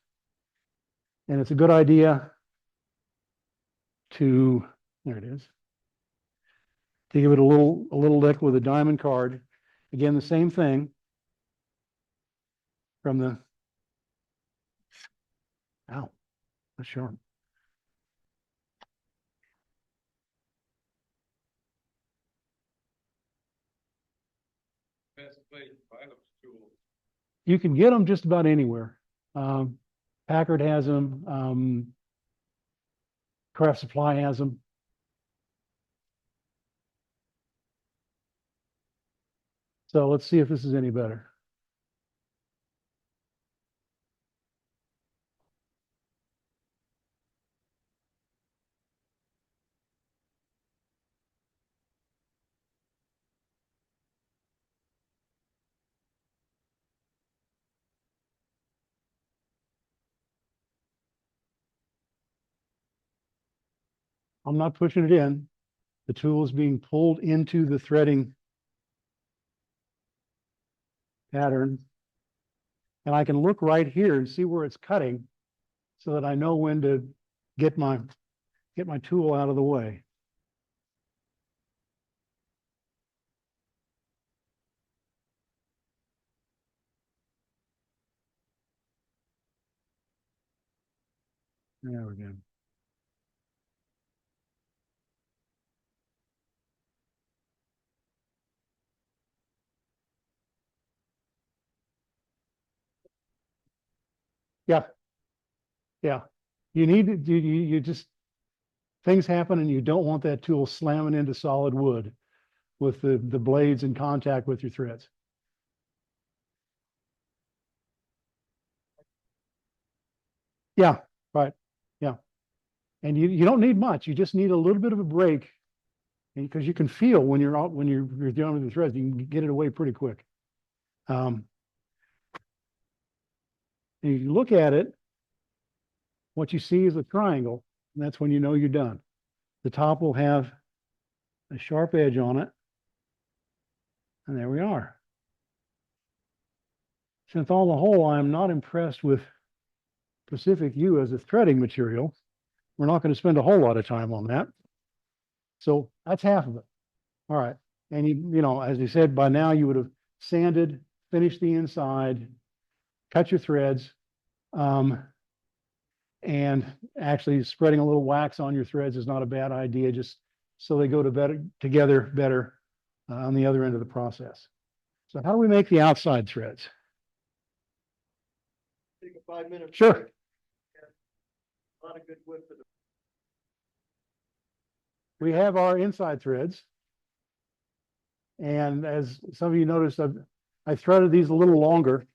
And it's a good idea to, there it is, to give it a little lick with a diamond card. Again, the same thing from the, ow, that's sharp. best place to buy those tools? You can get them just about anywhere. Packard has them, Craft Supply has them. So let's see if this is any better. I'm not pushing it in. The tool is being pulled into the threading pattern. And I can look right here and see where it's cutting so that I know when to get my tool out of the way. There we go. Yeah. Yeah. You need to, you just, things happen and you don't want that tool slamming into solid wood with the blades in contact with your threads. Yeah, right. Yeah. And you don't need much. You just need a little bit of a break. And because you can feel when you're out, when you're dealing with the threads, you can get it away pretty quick. And if you look at it, what you see is a triangle, and that's when you know you're done. The top will have a sharp edge on it. And there we are. Since on the whole, I'm not impressed with Pacific U as a threading material. We're not going to spend a whole lot of time on that. So that's half of it. All right. And you know, as you said, by now you would have sanded, finished the inside, cut your threads, and actually spreading a little wax on your threads is not a bad idea, just so they go together better on the other end of the process. So how do we make the outside threads? Take a 5-minute. Sure. A lot of good wood for the. We have our inside threads. And as some of you noticed, I threaded these a little longer.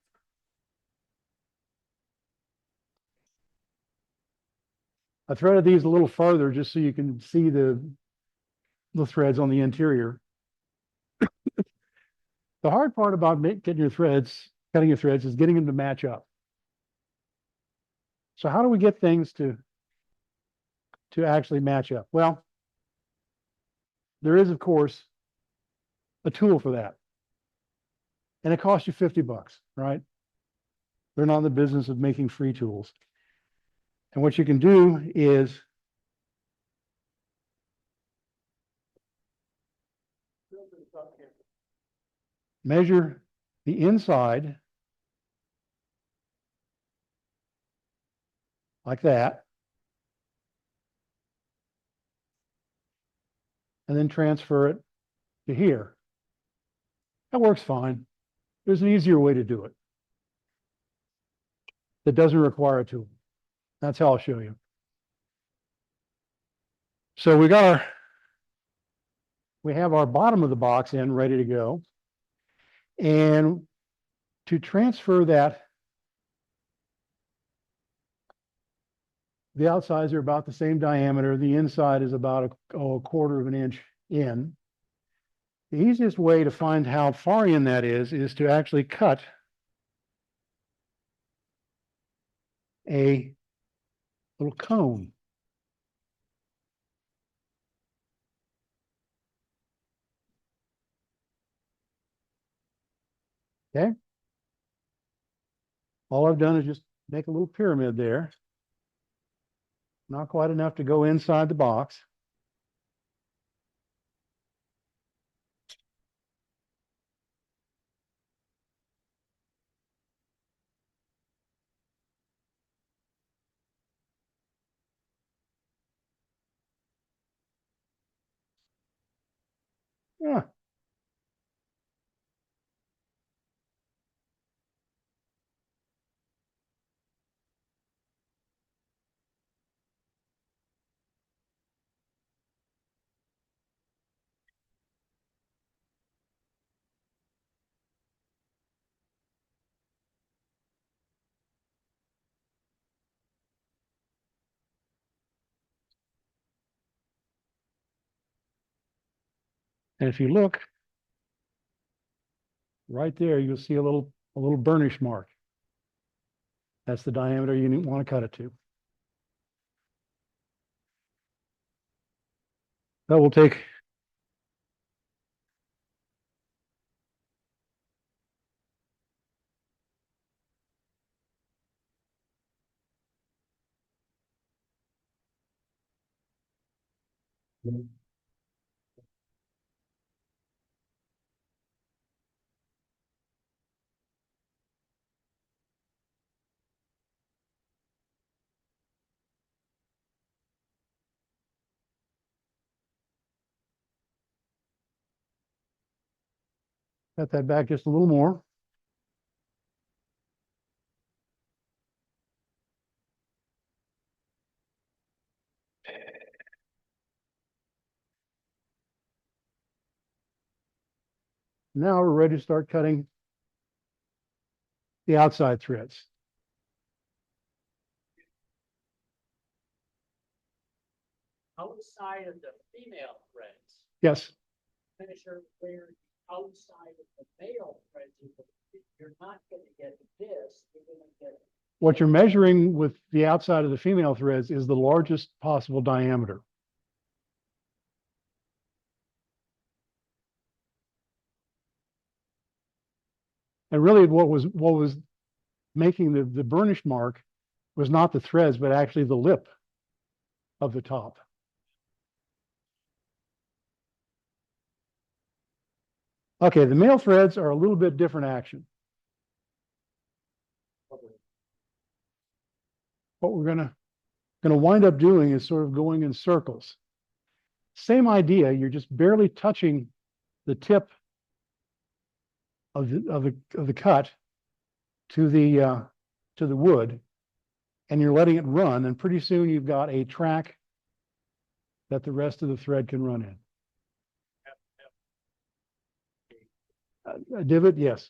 I threaded these a little farther just so you can see the threads on the interior. The hard part about cutting your threads is getting them to match up. So how do we get things to actually match up? Well, there is, of course, a tool for that. And it costs you $50, right? They're not in the business of making free tools. And what you can do is measure the inside like that, and then transfer it to here. That works fine. There's an easier way to do it that doesn't require a tool. That's how I'll show you. So we have our bottom of the box in ready to go. And to transfer that, the outsides are about the same diameter. The inside is about a 1/4 of an inch in. The easiest way to find how far in that is to actually cut a little cone. Okay. All I've done is just make a little pyramid there. Not quite enough to go inside the box. Yeah. And if you look right there, you'll see a little burnish mark. That's the diameter you want to cut it to. That will take cut that back just a little more. Now we're ready to start cutting the outside threads. Outside of the female threads, Yes, finisher where outside of the male threads, you're not gonna get this, you're gonna get. what you're measuring with the outside of the female threads is the largest possible diameter. And really what was making the burnished mark was not the threads, but actually the lip of the top. Okay, the male threads are a little bit different action. What we're gonna wind up doing is sort of going in circles. Same idea, you're just barely touching the tip of the cut to the wood, and you're letting it run, and pretty soon you've got a track that the rest of the thread can run in. A divot, yes.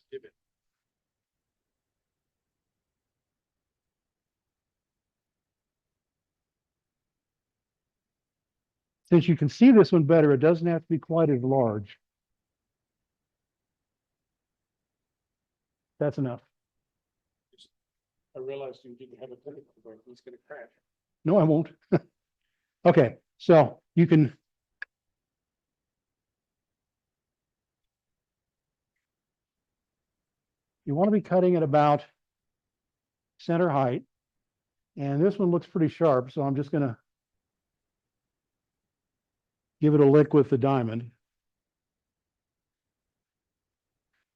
Since you can see this one better, it doesn't have to be quite as large. That's enough. I realized you didn't have a technical board, it's gonna crash. No, I won't. Okay, so you want to be cutting at about center height. And this one looks pretty sharp, so I'm just going to give it a lick with the diamond.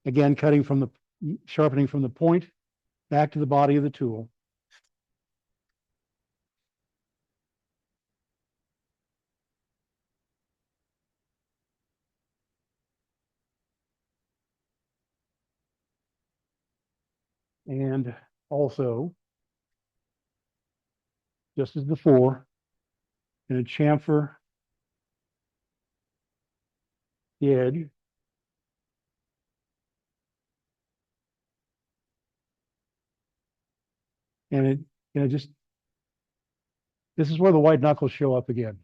Again, sharpening from the point back to the body of the tool. And also, just as before, going to chamfer the edge. And this is where the white knuckles show up again.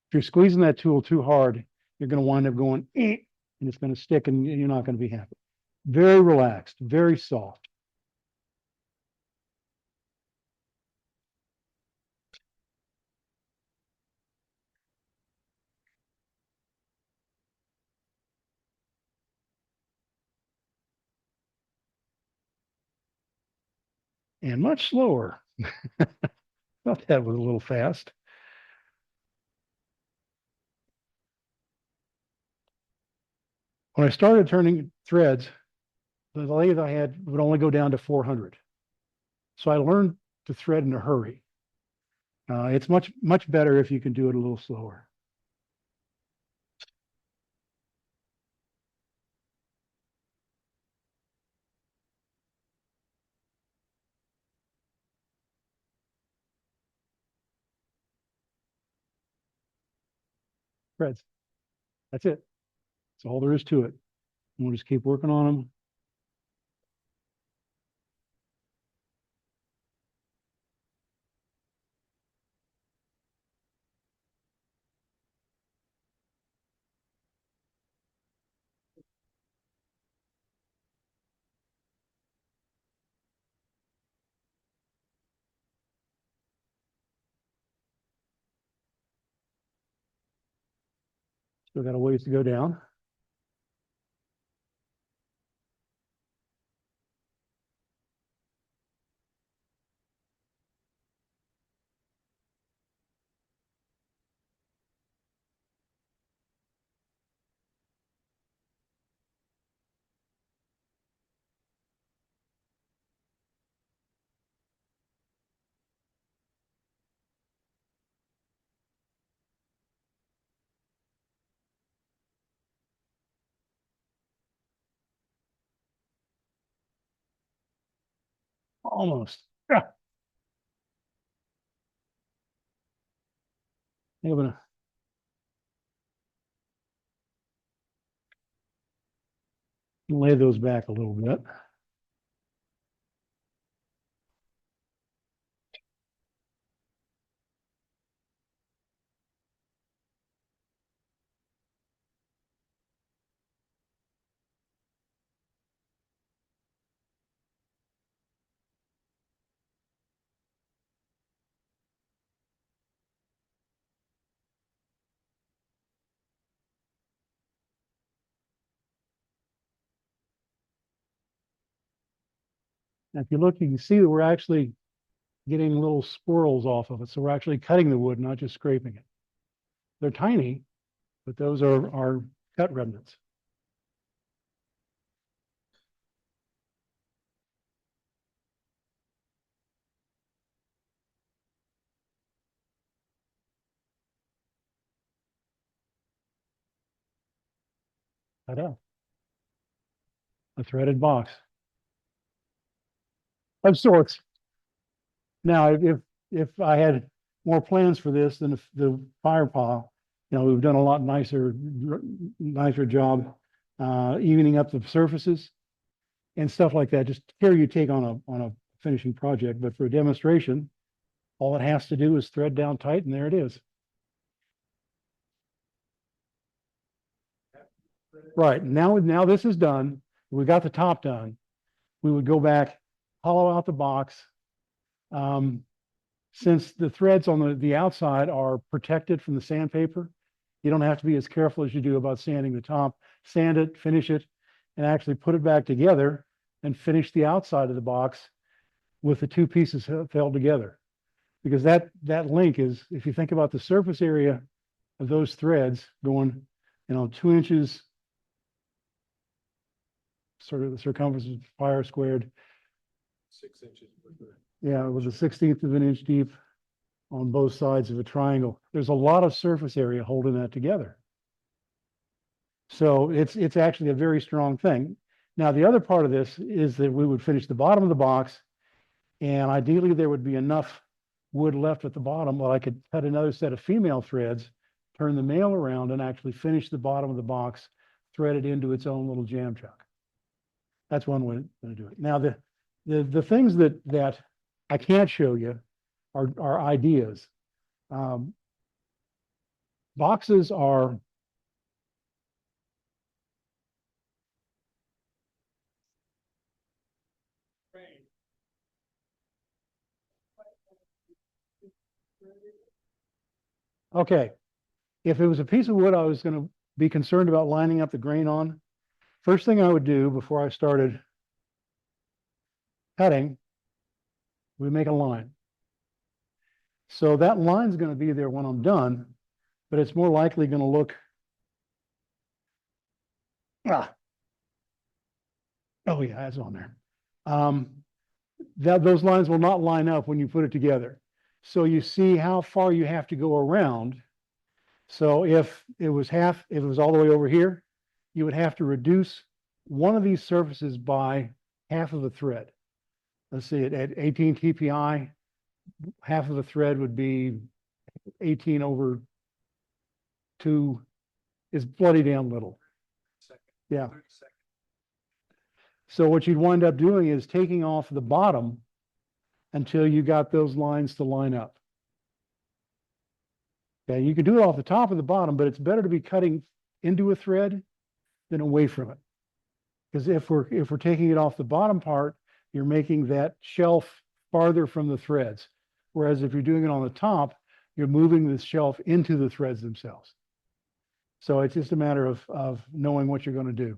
If you're squeezing that tool too hard, you're going to wind up going, and it's going to stick and you're not going to be happy. Very relaxed, very soft. And much slower. Thought that was a little fast. When I started turning threads, the lathe I had would only go down to 400. So I learned to thread in a hurry. It's much better if you can do it a little slower. Threads. That's it. That's all there is to it. And we'll just keep working on them. Still got a ways to go down. Almost. Yeah. I'm gonna lay those back a little bit. Now, if you look, you can see that we're actually getting little swirls off of it. So we're actually cutting the wood, not just scraping it. They're tiny, but those are cut remnants. Ta-da. A threaded box of sorts. Now, if I had more plans for this than the fire pile, we've done a lot nicer job evening up the surfaces and stuff like that. Just care you take on a finishing project. But for a demonstration, all it has to do is thread down tight, and there it is. Right, now this is done. We got the top done. We would go back, hollow out the box. Since the threads on the outside are protected from the sandpaper, you don't have to be as careful as you do about sanding the top. Sand it, finish it, and actually put it back together and finish the outside of the box with the two pieces held together. Because that link is, if you think about the surface area of those threads going, 2 inches, sort of the circumference of fire squared. 6 inches. Yeah, it was a 1/16 of an inch deep on both sides of a triangle. There's a lot of surface area holding that together. So it's actually a very strong thing. Now, the other part of this is that we would finish the bottom of the box, and ideally there would be enough wood left at the bottom where I could cut another set of female threads, turn the male around, and actually finish the bottom of the box, thread it into its own little jam chuck. That's one way to do it. Now, the things that I can't show you are ideas. Boxes are okay. If it was a piece of wood I was going to be concerned about lining up the grain on, first thing I would do before I started cutting, we make a line. So that line's going to be there when I'm done, but it's more likely going to look, oh yeah, that's on there. Those lines will not line up when you put it together. So you see how far you have to go around. So if it was all the way over here, you would have to reduce one of these surfaces by half of a thread. Let's see, at 18 TPI, half of a thread would be 18/2 is bloody damn little. Yeah. So what you'd wind up doing is taking off the bottom until you got those lines to line up. Okay, you can do it off the top of the bottom, but it's better to be cutting into a thread than away from it. Because if we're taking it off the bottom part, you're making that shelf farther from the threads. Whereas if you're doing it on the top, you're moving the shelf into the threads themselves. So it's just a matter of knowing what you're going to do.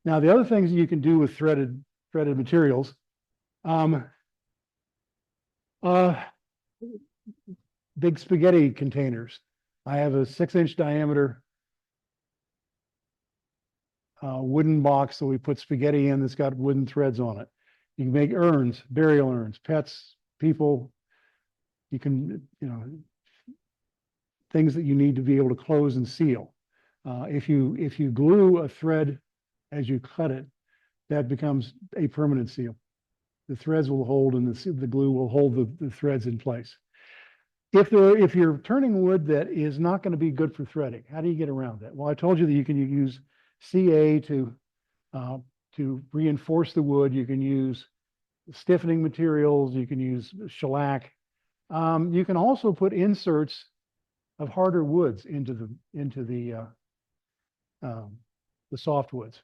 Now, the other things you can do with threaded materials, big spaghetti containers. I have a 6-inch diameter wooden box that we put spaghetti in that's got wooden threads on it. You can make urns, burial urns, pets, people. You can, things that you need to be able to close and seal. If you glue a thread as you cut it, that becomes a permanent seal. The threads will hold and the glue will hold the threads in place. If you're turning wood that is not going to be good for threading, how do you get around that? Well, I told you that you can use CA to reinforce the wood. You can use stiffening materials. You can use shellac. You can also put inserts of harder woods into the softwoods.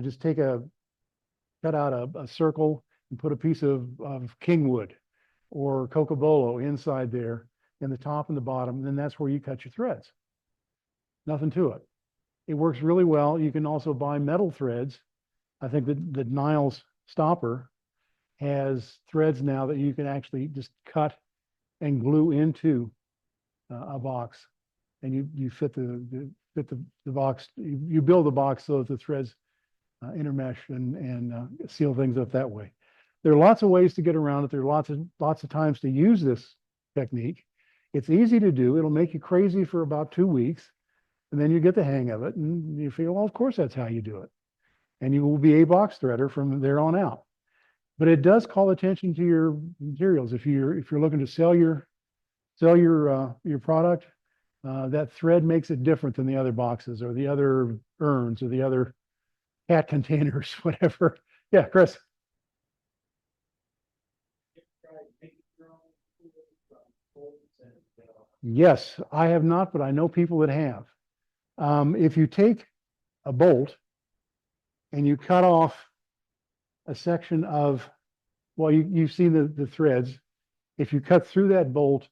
Just cut out a circle and put a piece of kingwood or cocobolo inside there in the top and the bottom, and then that's where you cut your threads. Nothing to it. It works really well. You can also buy metal threads. I think that Niles stopper has threads now that you can actually just cut and glue into a box, and you fit the box. You build the box so that the threads intermesh and seal things up that way. There are lots of ways to get around it. There are lots of times to use this technique. It's easy to do. It'll make you crazy for about 2 weeks, and then you get the hang of it, and you feel, well, of course that's how you do it, and you will be a box threader from there on out. But it does call attention to your materials. If you're looking to sell your product, that thread makes it different than the other boxes or the other urns or the other cat containers, whatever. Yeah, Chris. Yes, I have not, but I know people that have. If you take a bolt and you cut off a section of, well, you've seen the threads. If you cut through that bolt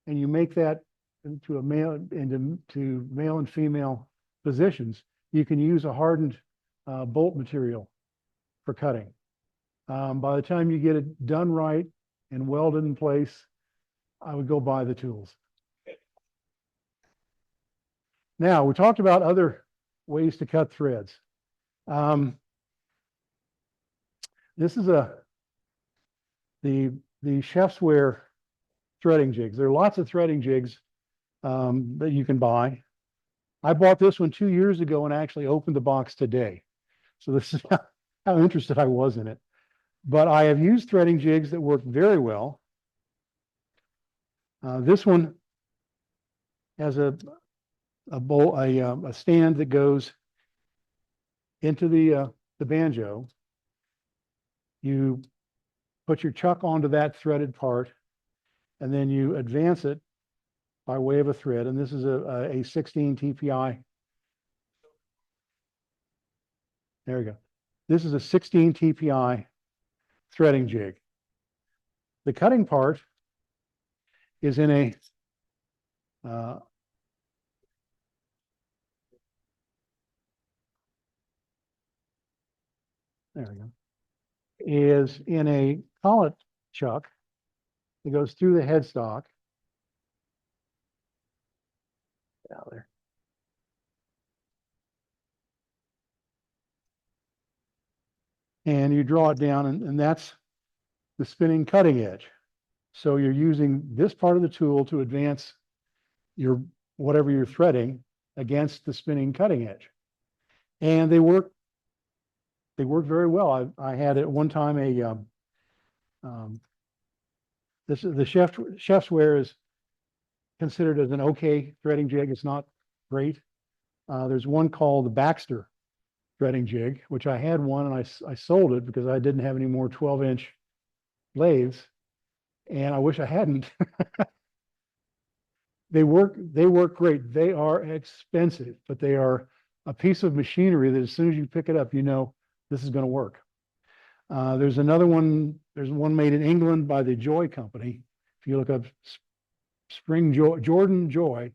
and you make that into male and female positions, you can use a hardened bolt material for cutting. By the time you get it done right and welded in place, I would go buy the tools. Now, we talked about other ways to cut threads. This is the chef's wear threading jigs. There are lots of threading jigs that you can buy. I bought this one 2 years ago and actually opened the box today. So this is how interested I was in it. But I have used threading jigs that work very well. This one has a stand that goes into the banjo. You put your chuck onto that threaded part, and then you advance it by way of a thread. And this is a 16 TPI. There we go. This is a 16 TPI threading jig. The cutting part is in a there we go. Is in a collet chuck that goes through the headstock. Out there. And you draw it down, and that's the spinning cutting edge. So you're using this part of the tool to advance whatever you're threading against the spinning cutting edge. And they work very well. I had at one time this is the chef's wear is considered as an okay threading jig. It's not great. There's one called the Baxter threading jig, which I had one and I sold it because I didn't have any more 12-inch lathes, and I wish I hadn't. They work great. They are expensive, but they are a piece of machinery that as soon as you pick it up, you know this is going to work. There's another one. There's one made in England by the Joy Company. If you look up Spring Joy, Jordan Joy,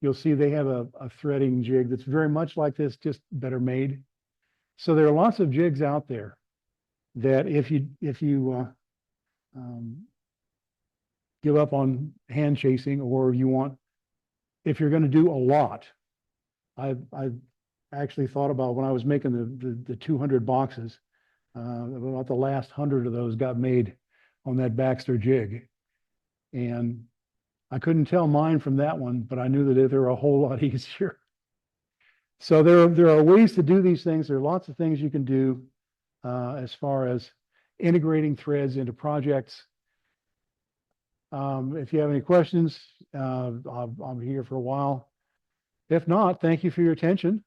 you'll see they have a threading jig that's very much like this, just better made. So there are lots of jigs out there that if you give up on hand chasing, or you want, if you're going to do a lot, I've actually thought about when I was making the 200 boxes, about the last 100 of those got made on that Baxter jig. And I couldn't tell mine from that one, but I knew that they were a whole lot easier. So there are ways to do these things. There are lots of things you can do as far as integrating threads into projects. If you have any questions, I'm here for a while. If not, thank you for your attention.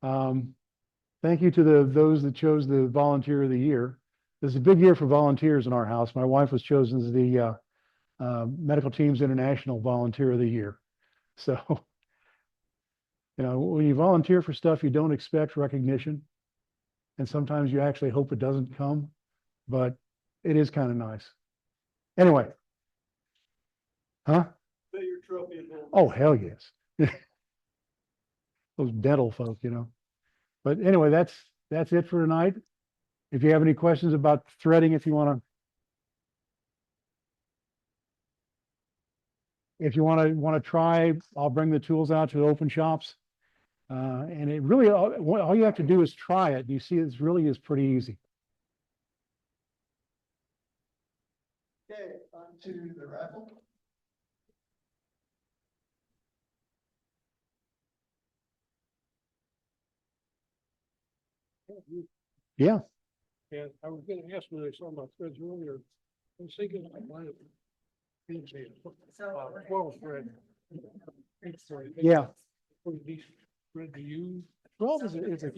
Thank you to those that chose the Volunteer of the Year. This is a big year for volunteers in our house. My wife was chosen as the Medical Teams International Volunteer of the Year. So, when you volunteer for stuff, you don't expect recognition. And sometimes you actually hope it doesn't come, but it is kind of nice. Anyway. Huh? Your trophy at home. Oh, hell yes. Those dental folk, But anyway, that's it for tonight. If you have any questions about threading, if you want to try, I'll bring the tools out to the open shops. And it really, all you have to do is try it. You see, it really is pretty easy. Okay, on to the raffle. Yeah. And I was gonna ask when I saw my threads earlier, I was thinking I might have. Been saying, 12 thread. Yeah. Thread to use. 12 is a